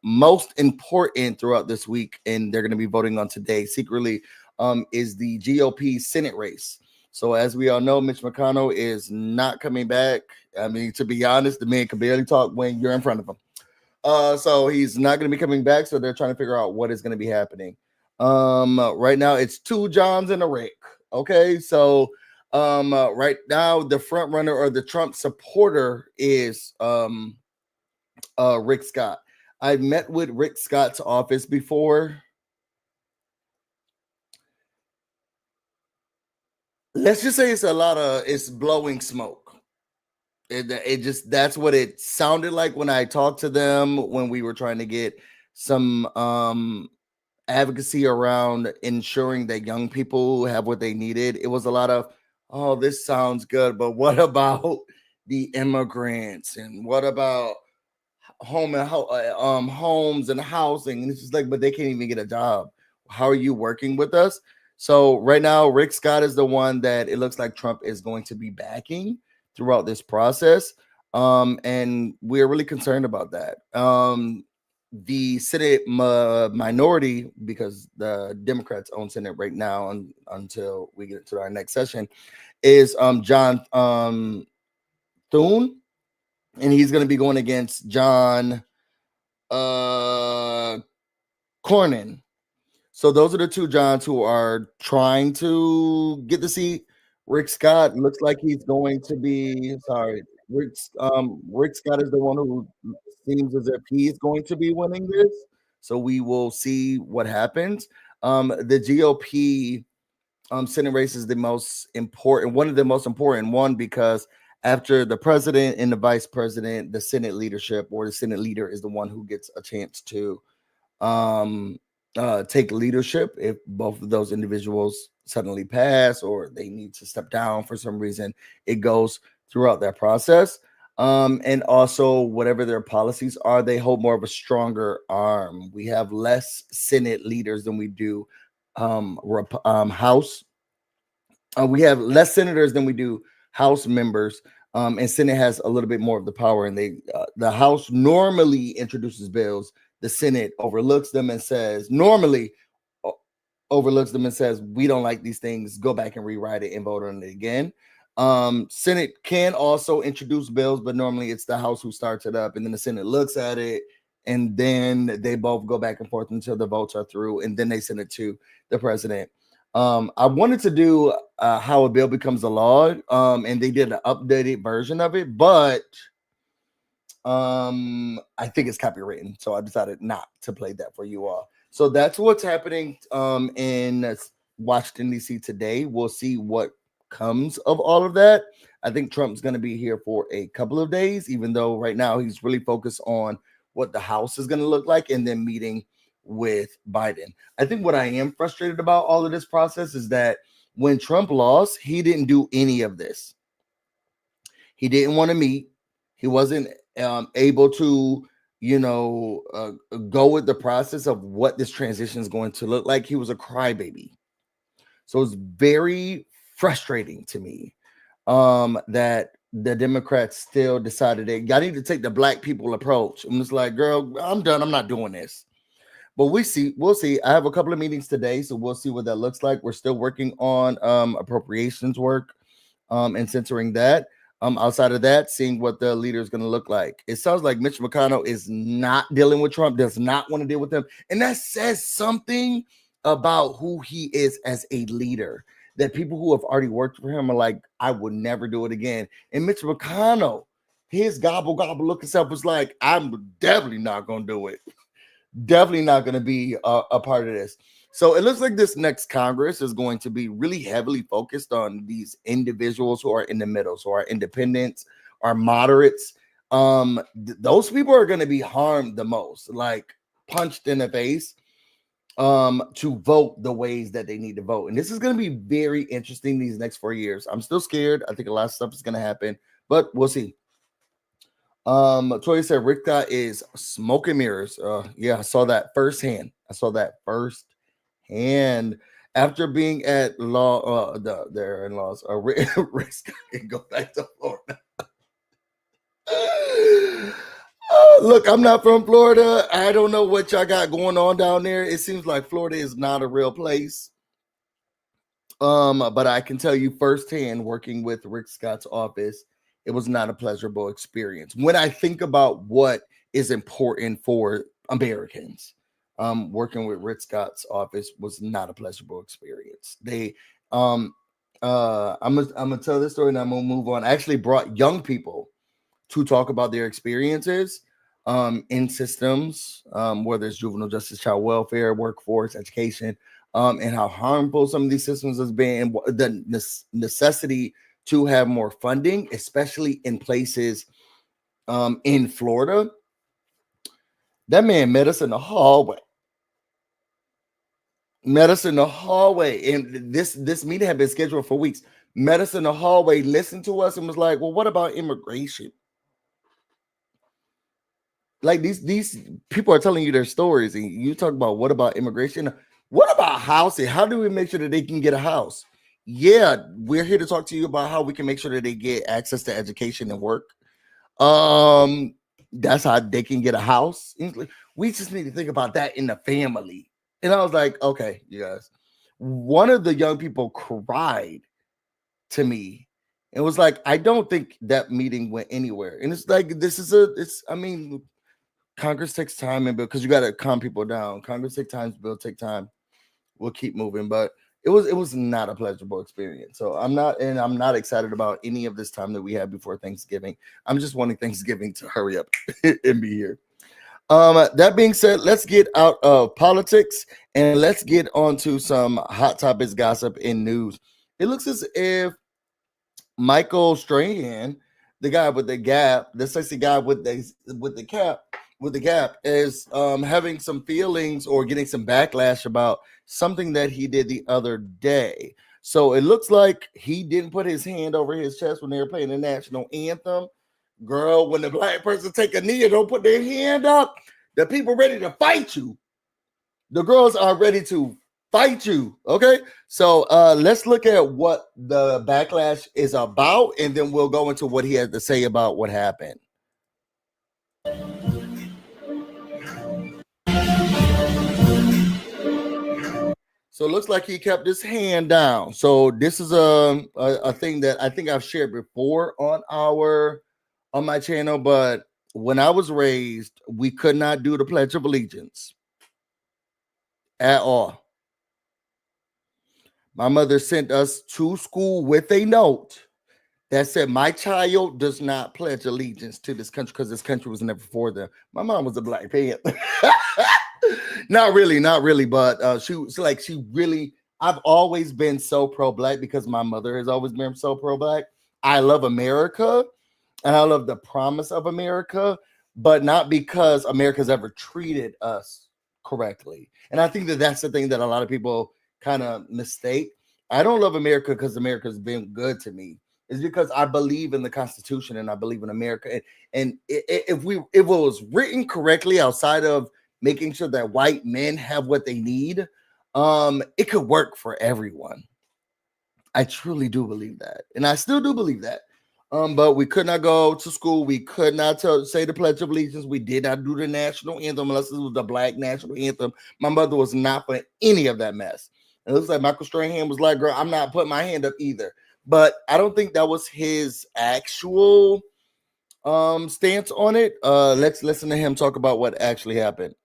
most important throughout this week, and they're going to be voting on today secretly, is the GOP Senate race. So as we all know, Mitch McConnell is not coming back. I mean, to be honest, the man can barely talk when you're in front of him. So he's not going to be coming back. So they're trying to figure out what is going to be happening. Right now, it's two Johns and a Rick. Okay, so right now, the front runner or the Trump supporter is Rick Scott. I've met with Rick Scott's office before. Let's just say it's blowing smoke. That's what it sounded like when I talked to them, when we were trying to get some advocacy around ensuring that young people have what they needed. It was a lot of, oh, this sounds good, but what about the immigrants, and what about homes and housing? And it's just like, but they can't even get a job. How are you working with us? So right now, Rick Scott is the one that it looks like Trump is going to be backing throughout this process. And we're really concerned about that. The Senate minority, because the Democrats own Senate right now until we get to our next session, is John Thune, and he's going to be going against John Cornyn. So those are the two Johns who are trying to get the seat. Rick Scott looks like he's going to be Rick Scott is the one who seems as if he's going to be winning this. So we will see what happens. The GOP Senate race is the most important, one of the most important one, because after the president and the vice president, the Senate leadership or the Senate leader is the one who gets a chance to take leadership if both of those individuals suddenly pass or they need to step down for some reason. It goes throughout that process. And also whatever their policies are, they hold more of a stronger arm. We have less Senate leaders than we do House. We have less senators than we do House members. And Senate has a little bit more of the power, and the House normally introduces bills. The Senate overlooks them and says, we don't like these things, go back and rewrite it and vote on it again. Senate can also introduce bills, but normally it's the House who starts it up, and then the Senate looks at it, and then they both go back and forth until the votes are through, and then they send it to the president. I wanted to do how a bill becomes a law, and they did an updated version of it, but I think it's copywritten, so I decided not to play that for you all. So that's what's happening in Washington, D.C. today. We'll see what comes of all of that. I think Trump's going to be here for a couple of days, even though right now he's really focused on what the House is going to look like and then meeting with Biden. I think what I am frustrated about all of this process is that when Trump lost, he didn't do any of this. He didn't want to meet. He wasn't able to, go with the process of what this transition is going to look like. He was a crybaby. So it's very frustrating to me that the Democrats still decided that y'all need to take the black people approach. I'm just like, girl, I'm done. I'm not doing this. But we'll see. I have a couple of meetings today, so we'll see what that looks like. We're still working on appropriations work and censoring that. Outside of that, seeing what the leader is going to look like. It sounds like Mitch McConnell is not dealing with Trump, does not want to deal with him. And that says something about who he is as a leader, that people who have already worked for him are like, I would never do it again. And Mitch McConnell, his gobble looking self was like, I'm definitely not going to do it. Definitely not going to be a part of this. So it looks like this next Congress is going to be really heavily focused on these individuals who are in the middle, so our independents, our moderates. Those people are going to be harmed the most, like punched in the face to vote the ways that they need to vote. And this is going to be very interesting these next 4 years. I'm still scared. I think a lot of stuff is going to happen, but we'll see. Toya said Rick Scott is smoke and mirrors. Yeah, I saw that firsthand. And after being at law, their in-laws, Rick Scott can go back to Florida. Look, I'm not from Florida. I don't know what y'all got going on down there. It seems like Florida is not a real place. But I can tell you firsthand, working with Rick Scott's office, it was not a pleasurable experience. When I think about what is important for Americans, working with Rick Scott's office was not a pleasurable experience. They, I'm gonna tell this story and I'm gonna move on. I actually brought young people to talk about their experiences in systems, whether it's juvenile justice, child welfare, workforce, education, and how harmful some of these systems has been, and the necessity to have more funding, especially in places in Florida. That man met us in the hallway. And this meeting had been scheduled for weeks. Met us in the hallway, listened to us, and was like, well, what about immigration? Like these people are telling you their stories, and you talk about what about immigration? What about housing? How do we make sure that they can get a house? Yeah, we're here to talk to you about how we can make sure that they get access to education and work. That's how they can get a house. We just need to think about that in the family. And I was like, okay, you guys. One of the young people cried to me and was like, I don't think that meeting went anywhere. And it's like, Congress takes time, and because you got to calm people down. Congress takes time, bill take time. We'll keep moving, but it was not a pleasurable experience. So I'm not excited about any of this time that we have before Thanksgiving. I'm just wanting Thanksgiving to hurry up and be here. That being said, let's get out of politics and let's get on to some hot topics, gossip, and news. It looks as if Michael Strahan, the guy with the gap, the sexy guy with the gap, is having some feelings or getting some backlash about something that he did the other day. So it looks like he didn't put his hand over his chest when they were playing the national anthem. Girl, when the black person take a knee and don't put their hand up, the people ready to fight you. The girls are ready to fight you. Okay, so let's look at what the backlash is about, and then we'll go into what he has to say about what happened. So it looks like he kept his hand down. So this is a thing that I think I've shared before on my channel, but when I was raised, we could not do the Pledge of Allegiance at all. My mother sent us to school with a note that said, my child does not pledge allegiance to this country because this country was never for them. My mom was a Black Panther. Not really, but she really, I've always been so pro-Black because my mother has always been so pro-Black. I love America and I love the promise of America, but not because America's ever treated us correctly. And I think that that's the thing that a lot of people kind of mistake. I don't love America because America's been good to me. It's because I believe in the Constitution and I believe in America. And if it was written correctly outside of making sure that white men have what they need, it could work for everyone. I truly do believe that. And I still do believe that. But we could not go to school. We could not say the Pledge of Allegiance. We did not do the national anthem unless it was the Black national anthem. My mother was not for any of that mess. It looks like Michael Strahan was like, girl, I'm not putting my hand up either. But I don't think that was his actual stance on it. Let's listen to him talk about what actually happened.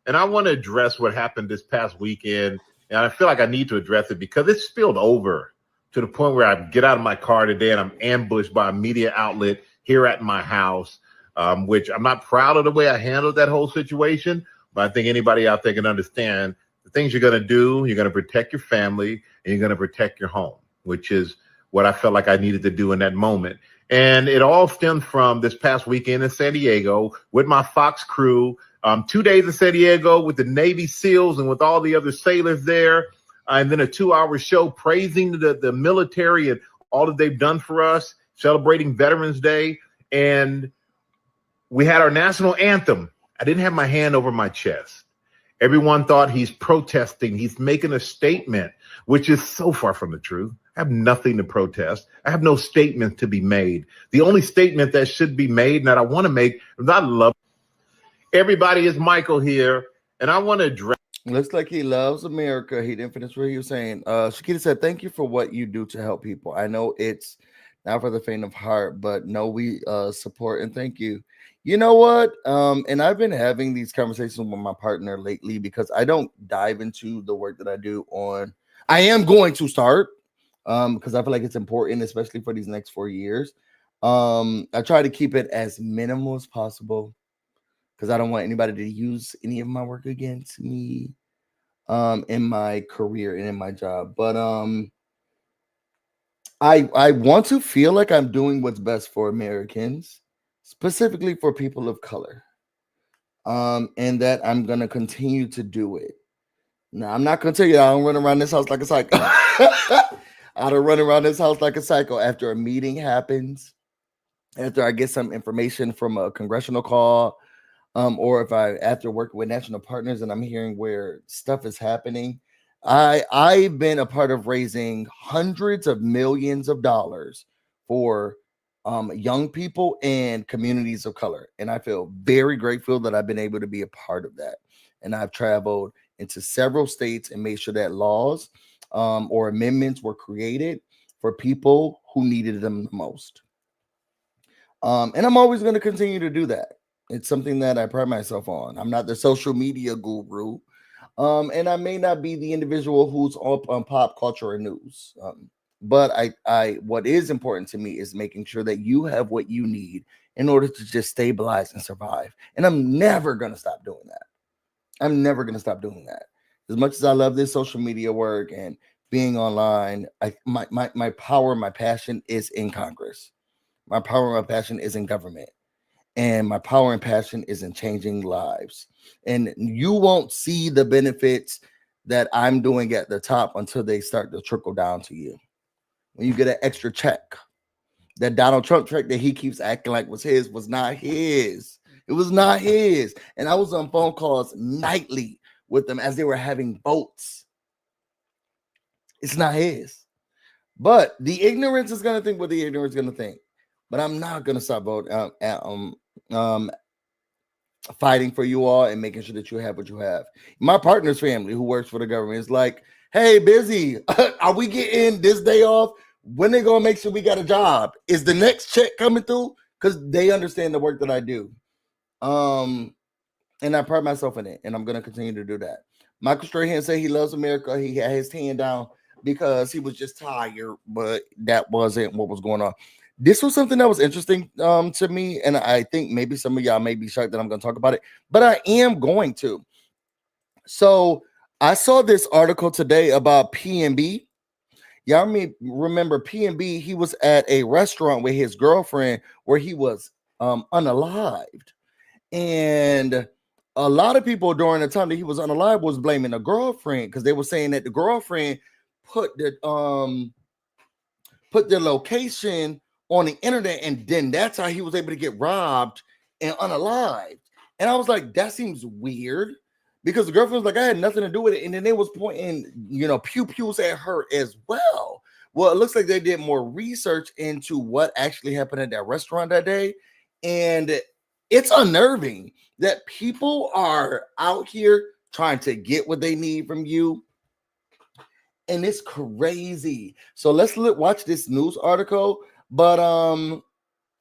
And I want to address what happened this past weekend. And I feel like I need to address it because it spilled over to the point where I get out of my car today and I'm ambushed by a media outlet here at my house, which I'm not proud of the way I handled that whole situation. But I think anybody out there can understand the things you're going to do. You're going to protect your family and you're going to protect your home, which is what I felt like I needed to do in that moment. And it all stemmed from this past weekend in San Diego with my Fox crew. 2 days in San Diego with the Navy SEALs and with all the other sailors there. And then a 2-hour show praising the military and all that they've done for us, celebrating Veterans Day. And we had our national anthem. I didn't have my hand over my chest. Everyone thought he's protesting. He's making a statement, which is so far from the truth. I have nothing to protest. I have no statement to be made. The only statement that should be made and that I want to make is I love everybody. Is Michael here, and I want to address. Looks like he loves America. He didn't finish what he was saying. Shakita said, thank you for what you do to help people. I know it's not for the faint of heart, but no, we support and thank you. You know what? And I've been having these conversations with my partner lately because I don't dive into the work that I do on. I am going to start because I feel like it's important, especially for these next 4 years. I try to keep it as minimal as possible because I don't want anybody to use any of my work against me in my career and in my job. But I want to feel like I'm doing what's best for Americans, specifically for people of color, and that I'm going to continue to do it. Now, I'm not going to tell you I don't run around this house like a psycho. I don't run around this house like a psycho after a meeting happens, after I get some information from a congressional call, or if after working with national partners and I'm hearing where stuff is happening. I've been a part of raising hundreds of millions of dollars for young people and communities of color. And I feel very grateful that I've been able to be a part of that. And I've traveled into several states and made sure that laws or amendments were created for people who needed them the most. And I'm always going to continue to do that. It's something that I pride myself on. I'm not the social media guru. And I may not be the individual who's up on pop culture and news. But I what is important to me is making sure that you have what you need in order to just stabilize and survive. And I'm never going to stop doing that. I'm never going to stop doing that. As much as I love this social media work and being online, my power, my passion is in Congress. My power, my passion is in government. And my power and passion is in changing lives. And you won't see the benefits that I'm doing at the top until they start to trickle down to you. When you get an extra check, that Donald Trump check that he keeps acting like was his was not his. It was not his. And I was on phone calls nightly with them as they were having votes. It's not his. But the ignorance is going to think what the ignorance is going to think. But I'm not going to stop voting fighting for you all and making sure that you have what you have. My partner's family, who works for the government, is like, hey, Busy, are we getting this day off? When they gonna make sure we got a job? Is the next check coming through? Because they understand the work that I do. And I pride myself in it, and I'm gonna continue to do that. Michael Strahan said he loves America. He had his hand down because he was just tired, but that wasn't what was going on. This was something that was interesting to me, and I think maybe some of y'all may be shocked that I'm going to talk about it, but I am going to. So I saw this article today about PnB. Y'all remember PnB? He was at a restaurant with his girlfriend where he was unalived, and a lot of people during the time that he was unalive was blaming the girlfriend because they were saying that the girlfriend put the location on the internet, and then that's how he was able to get robbed and unalived. And I was like, that seems weird, because the girlfriend was like, I had nothing to do with it. And then they was pointing, pew-pews at her as well. Well, it looks like they did more research into what actually happened at that restaurant that day. And it's unnerving that people are out here trying to get what they need from you. And it's crazy. So let's watch this news article. But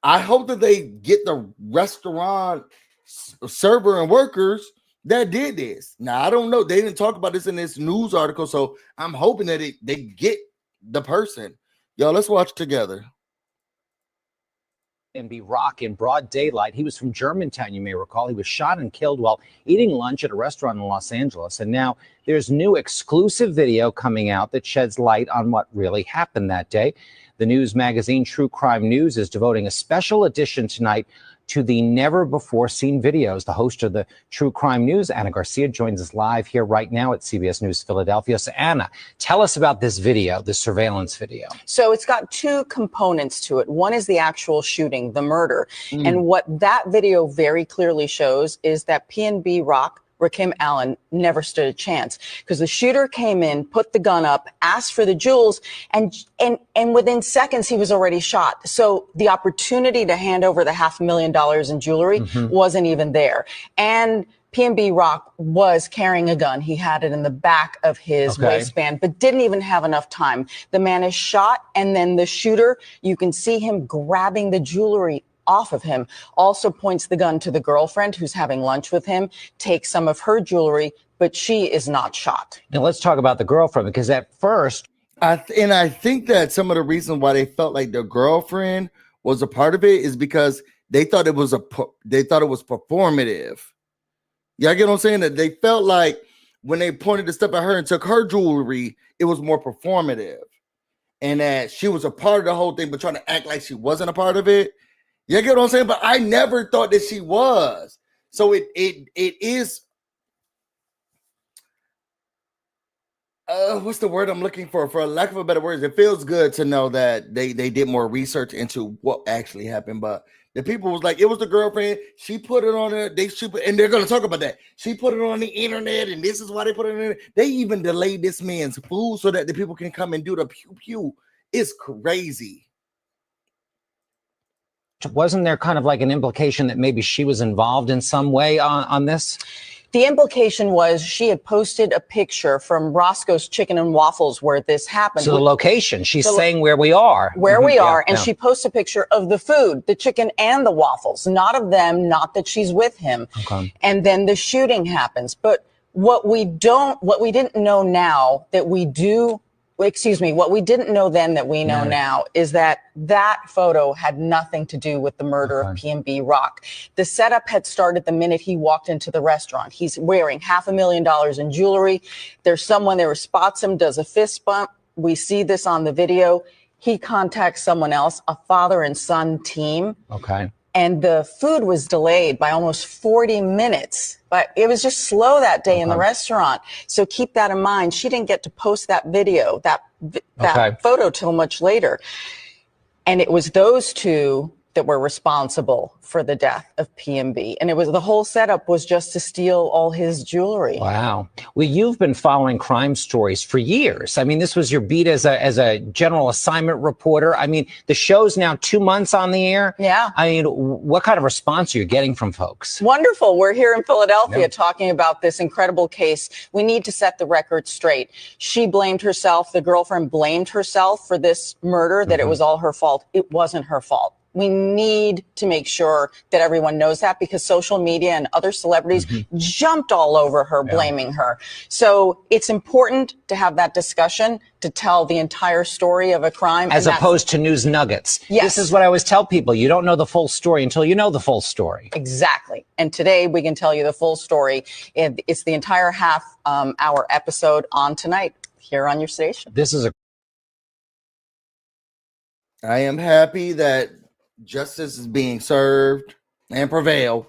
I hope that they get the restaurant server and workers that did this. Now, I don't know. They didn't talk about this in this news article, so I'm hoping that they get the person. Y'all, let's watch together. PnB Rock in broad daylight. He was from Germantown, you may recall. He was shot and killed while eating lunch at a restaurant in Los Angeles. And now there's new exclusive video coming out that sheds light on what really happened that day. The news magazine True Crime News is devoting a special edition tonight to the never-before-seen videos. The host of the True Crime News, Anna Garcia, joins us live here right now at CBS News Philadelphia. So, Anna, tell us about this video, this surveillance video. So it's got two components to it. One is the actual shooting, the murder. And what that video very clearly shows is that PnB Rock, Rakim Allen, never stood a chance, because the shooter came in, put the gun up, asked for the jewels, and within seconds he was already shot. So the opportunity to hand over the $500,000 in jewelry wasn't even there. And PnB Rock was carrying a gun. He had it in the back of his waistband, but didn't even have enough time. The man is shot, and then the shooter, you can see him grabbing the jewelry off of him, also points the gun to the girlfriend who's having lunch with him, takes some of her jewelry, but she is not shot. Now let's talk about the girlfriend, because at first, I think that some of the reasons why they felt like the girlfriend was a part of it is because they thought it was performative. Y'all get what I'm saying? That they felt like when they pointed the stuff at her and took her jewelry, it was more performative, and that she was a part of the whole thing, but trying to act like she wasn't a part of it. You get what I'm saying? But I never thought that she was. So it is. What's the word I'm looking for? For lack of a better word, it feels good to know that they did more research into what actually happened. But the people was like, it was the girlfriend. She put it on her. And they're going to talk about that. She put it on the internet, and this is why they put it in. They even delayed this man's food so that the people can come and do the pew pew. It's crazy. wasn't there kind of like an implication that maybe she was involved in some way on this? The implication was she had posted a picture from Roscoe's Chicken and Waffles where this happened. So the location, she's saying where we are. Where we are, and she posts a picture of the food, the chicken and the waffles, not of them, not that she's with him. Okay. And then the shooting happens. But what we didn't know now that we do, what we didn't know then that we know now is that that photo had nothing to do with the murder of PnB Rock. The setup had started the minute he walked into the restaurant. He's wearing $500,000 in jewelry. There's someone there who spots him, does a fist bump. We see this on the video. He contacts someone else, a father and son team. Okay. And the food was delayed by almost 40 minutes. But it was just slow that day in the restaurant. So keep that in mind. She didn't get to post that video, that photo till much later. And it was those two that were responsible for the death of PnB. And it was, the whole setup was just to steal all his jewelry. Wow. Well, you've been following crime stories for years. I mean, this was your beat as a general assignment reporter. I mean, the show's now 2 months on the air. Yeah. I mean, what kind of response are you getting from folks? Wonderful. We're here in Philadelphia Yeah. talking about this incredible case. We need to set the record straight. She blamed herself. The girlfriend blamed herself for this murder, that it was all her fault. It wasn't her fault. We need to make sure that everyone knows that, because social media and other celebrities jumped all over her, blaming her. So it's important to have that discussion, to tell the entire story of a crime. As opposed to news nuggets. Yes. This is what I always tell people. You don't know the full story until you know the full story. Exactly. And today we can tell you the full story. It's the entire half-hour episode on tonight here on your station. This is I am happy that justice is being served and prevail.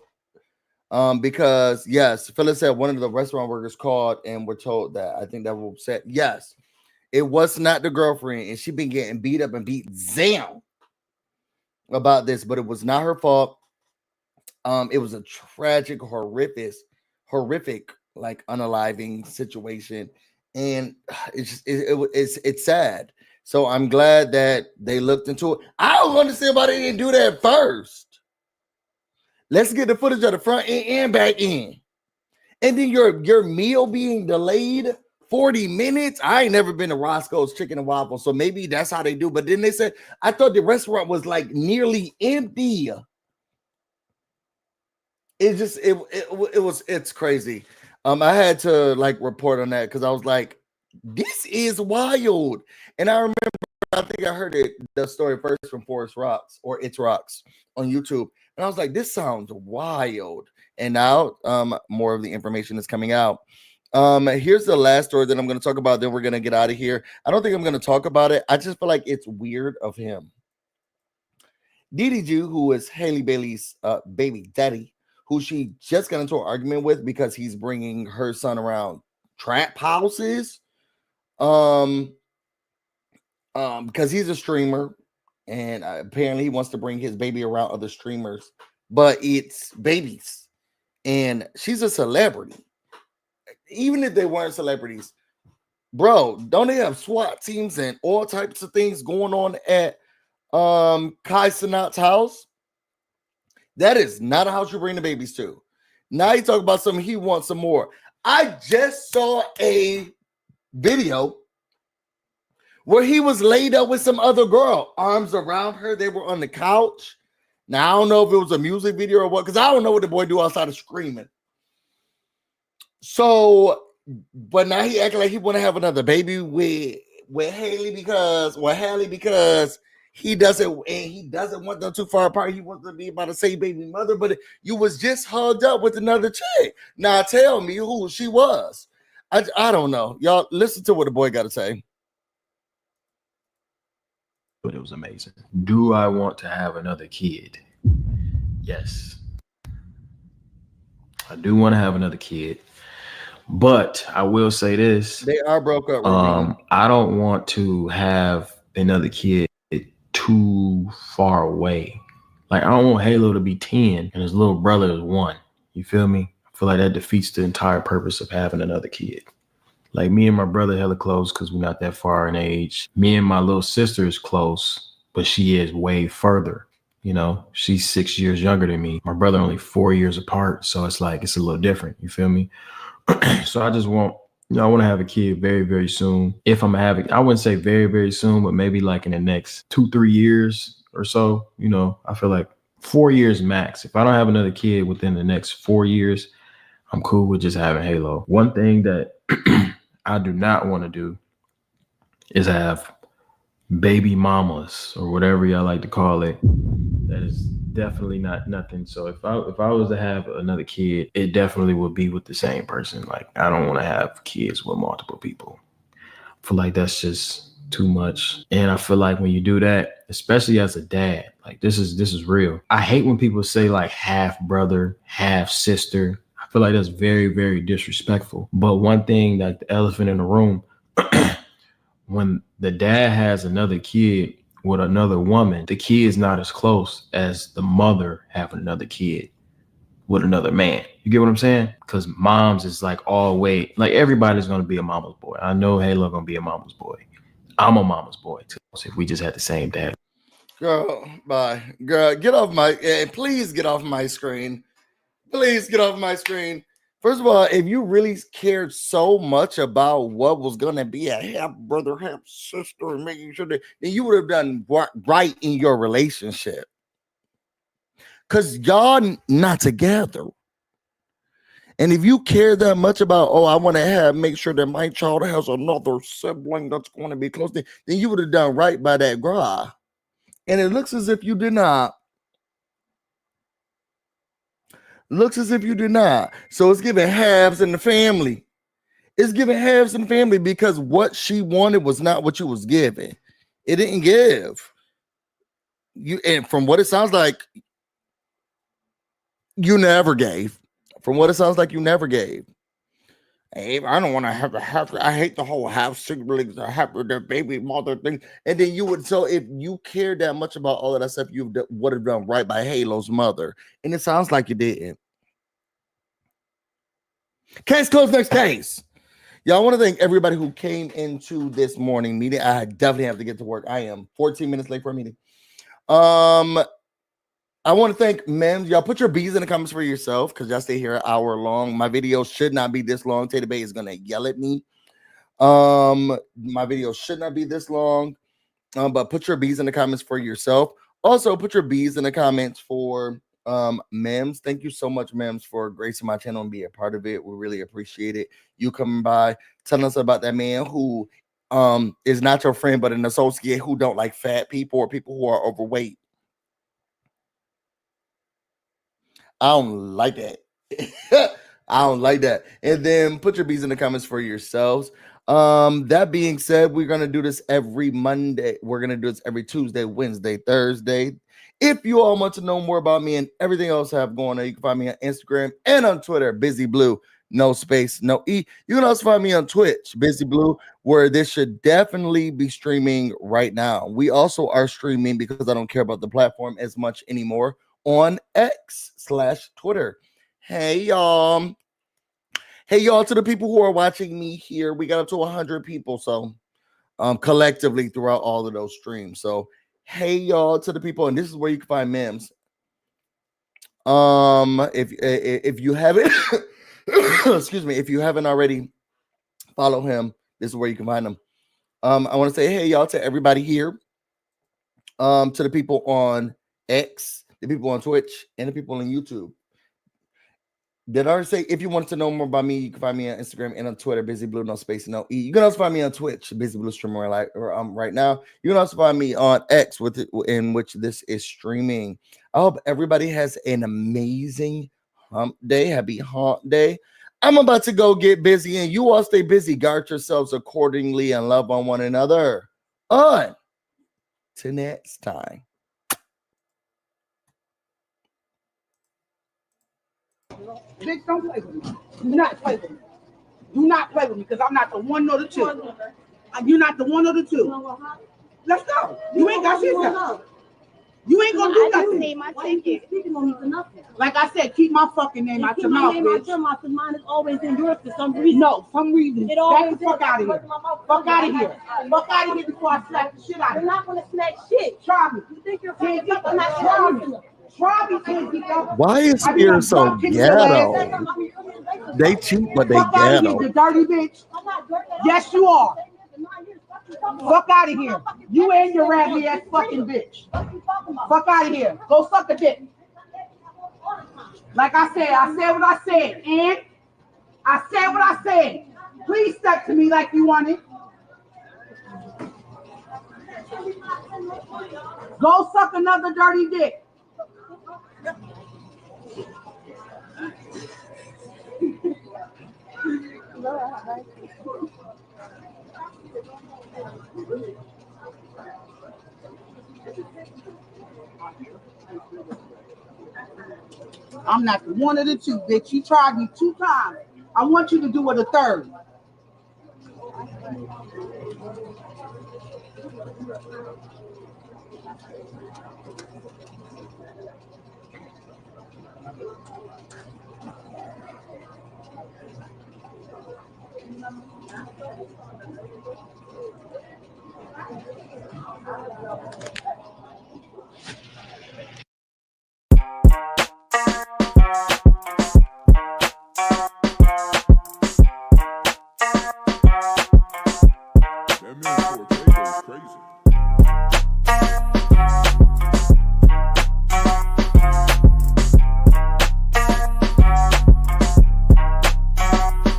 Because yes, Phyllis said one of the restaurant workers called and were told that. I think that will upset. Yes, it was not the girlfriend, and she been getting beat up and beat down about this, but it was not her fault. It was a tragic, horrific, like unaliving situation, and it's sad. So I'm glad that they looked into it. I don't understand why they didn't do that first. Let's get the footage of the front end and back end. And then your meal being delayed 40 minutes. I ain't never been to Roscoe's Chicken and Waffles, so maybe that's how they do. But then they said, I thought the restaurant was like nearly empty. It's crazy. I had to like report on that because I was like, this is wild. And I remember, I think I heard the story first from Forest Rocks or It's Rocks on YouTube. And I was like, this sounds wild. And now more of the information is coming out. Here's the last story that I'm going to talk about. Then we're going to get out of here. I don't think I'm going to talk about it. I just feel like it's weird of him. DDG, who is Haley Bailey's baby daddy, who she just got into an argument with because he's bringing her son around trap houses. Because he's a streamer and apparently he wants to bring his baby around other streamers, but it's babies and she's a celebrity. Even if they weren't celebrities, bro, don't they have SWAT teams and all types of things going on at Kai Cenat's house? That is not a house you bring the babies to. Now you talk about something, he wants some more. I just saw a video where he was laid up with some other girl, arms around her. They were on the couch. Now, I don't know if it was a music video or what, because I don't know what the boy do outside of screaming. So, but now he acting like he want to have another baby with Haley because he doesn't want them too far apart. He wants to be about to say baby mother, but you was just hugged up with another chick. Now tell me who she was. I don't know. Y'all listen to what the boy got to say. But it was amazing. Do I want to have another kid? Yes. I do want to have another kid. But I will say this. They are broke up. I don't want to have another kid too far away. Like, I don't want Halo to be 10 and his little brother is 1. You feel me? I feel like that defeats the entire purpose of having another kid. Like, me and my brother hella close because we're not that far in age. Me and my little sister is close, but she is way further. You know, she's 6 years younger than me. My brother only 4 years apart. So it's like, it's a little different. You feel me? So I just want, I want to have a kid very, very soon. If I'm having, I wouldn't say very, very soon, but maybe like in the next 2-3 years or so. You know, I feel like 4 years max. If I don't have another kid within the next 4 years, I'm cool with just having Halo. One thing that I do not want to do is have baby mamas or whatever y'all like to call it. That is definitely not nothing. So if I was to have another kid, it definitely would be with the same person. Like, I don't want to have kids with multiple people. I feel like that's just too much. And I feel like when you do that, especially as a dad, like this is real. I hate when people say like half brother, half sister. I feel like that's very, very disrespectful. But one thing, like the elephant in the room, when the dad has another kid with another woman, the kid's not as close as the mother having another kid with another man. You get what I'm saying? Because moms is like always, like everybody's going to be a mama's boy. I know Halo going to be a mama's boy. I'm a mama's boy too. So if we just had the same dad. Girl, bye. Girl, get off my, please get off my screen. Please get off my screen. First of all, if you really cared so much about what was going to be a half brother, half sister, and making sure that, then you would have done right in your relationship. Because y'all not together. And if you care that much about, oh, I want to make sure that my child has another sibling that's going to be close to, then you would have done right by that guy. And it looks as if you did not. Looks as if you did not. So it's giving halves in the family. It's giving halves in the family because what she wanted was not what you was giving. It didn't give. You, and from what it sounds like, you never gave. From what it sounds like, you never gave. Hey, I don't want to have a half. I hate the whole half siblings, the half their baby mother thing. And then you would, so if you cared that much about all of that stuff, you would have done right by Halo's mother. And it sounds like you didn't. Case closed, next case. Y'all, I want to thank everybody who came into this morning meeting. I definitely have to get to work. I am 14 minutes late for a meeting. I want to thank Mims. Y'all put your B's in the comments for yourself because y'all stay here an hour long. My video should not be this long. Tay Bay is going to yell at me. My video should not be this long. But put your B's in the comments for yourself. Also, put your B's in the comments for Mims. Thank you so much, Mims, for gracing my channel and being a part of it. We really appreciate it. You coming by, telling us about that man who is not your friend, but an associate who don't like fat people or people who are overweight. I don't like that. I don't like that. And then put your B's in the comments for yourselves. That being said, we're going to do this every Monday. We're going to do this every Tuesday, Wednesday, Thursday. If you all want to know more about me and everything else I have going on, you can find me on Instagram and on Twitter, BusyBlu, no space, no E. You can also find me on Twitch, BusyBlu, where this should definitely be streaming right now. We also are streaming because I don't care about the platform as much anymore on X/Twitter. Hey, y'all. Hey, y'all, to the people who are watching me here, we got up to 100 people, so collectively throughout all of those streams. So, hey, y'all, to the people, and this is where you can find Mims. If you haven't, excuse me, if you haven't already, follow him. This is where you can find him. I want to say, hey, y'all, to everybody here, to the people on X, the people on Twitch, and the people on YouTube. Did I already say if you want to know more about me, you can find me on Instagram and on Twitter, BusyBlu, no space, no E. You can also find me on Twitch, BusyBlu streamer right now. You can also find me on X in which this is streaming. I hope everybody has an amazing hump day. Happy hump day. I'm about to go get busy, and you all stay busy. Guard yourselves accordingly and love on one another. On to next time. Bitch, don't play with me. Do not play with me. Do not play with me because I'm not the one nor the two. You're not the one or the two. Let's go. You ain't got shit. You ain't gonna do nothing. Name my ticket. Like I said, keep my fucking name out your mouth, bitch. Mine is always in yours for some reason. No, some reason. Get the fuck out of here. Fuck out of here. Fuck out of here before I slap the shit out of you. You're not gonna smack shit. Try me. You think you're fucking up? I'm not trying me. Why is Spear so ghetto? They cute, but they ghetto. You dirty bitch. Yes, you are. Fuck out of here. You and your raggedy ass fucking bitch. Fuck out of here. Go suck a dick. Like I said what I said. And I said what I said. Please step to me like you want it. Go suck another dirty dick. I'm not the one of the two, bitch. You tried me 2 times. I want you to do it a third.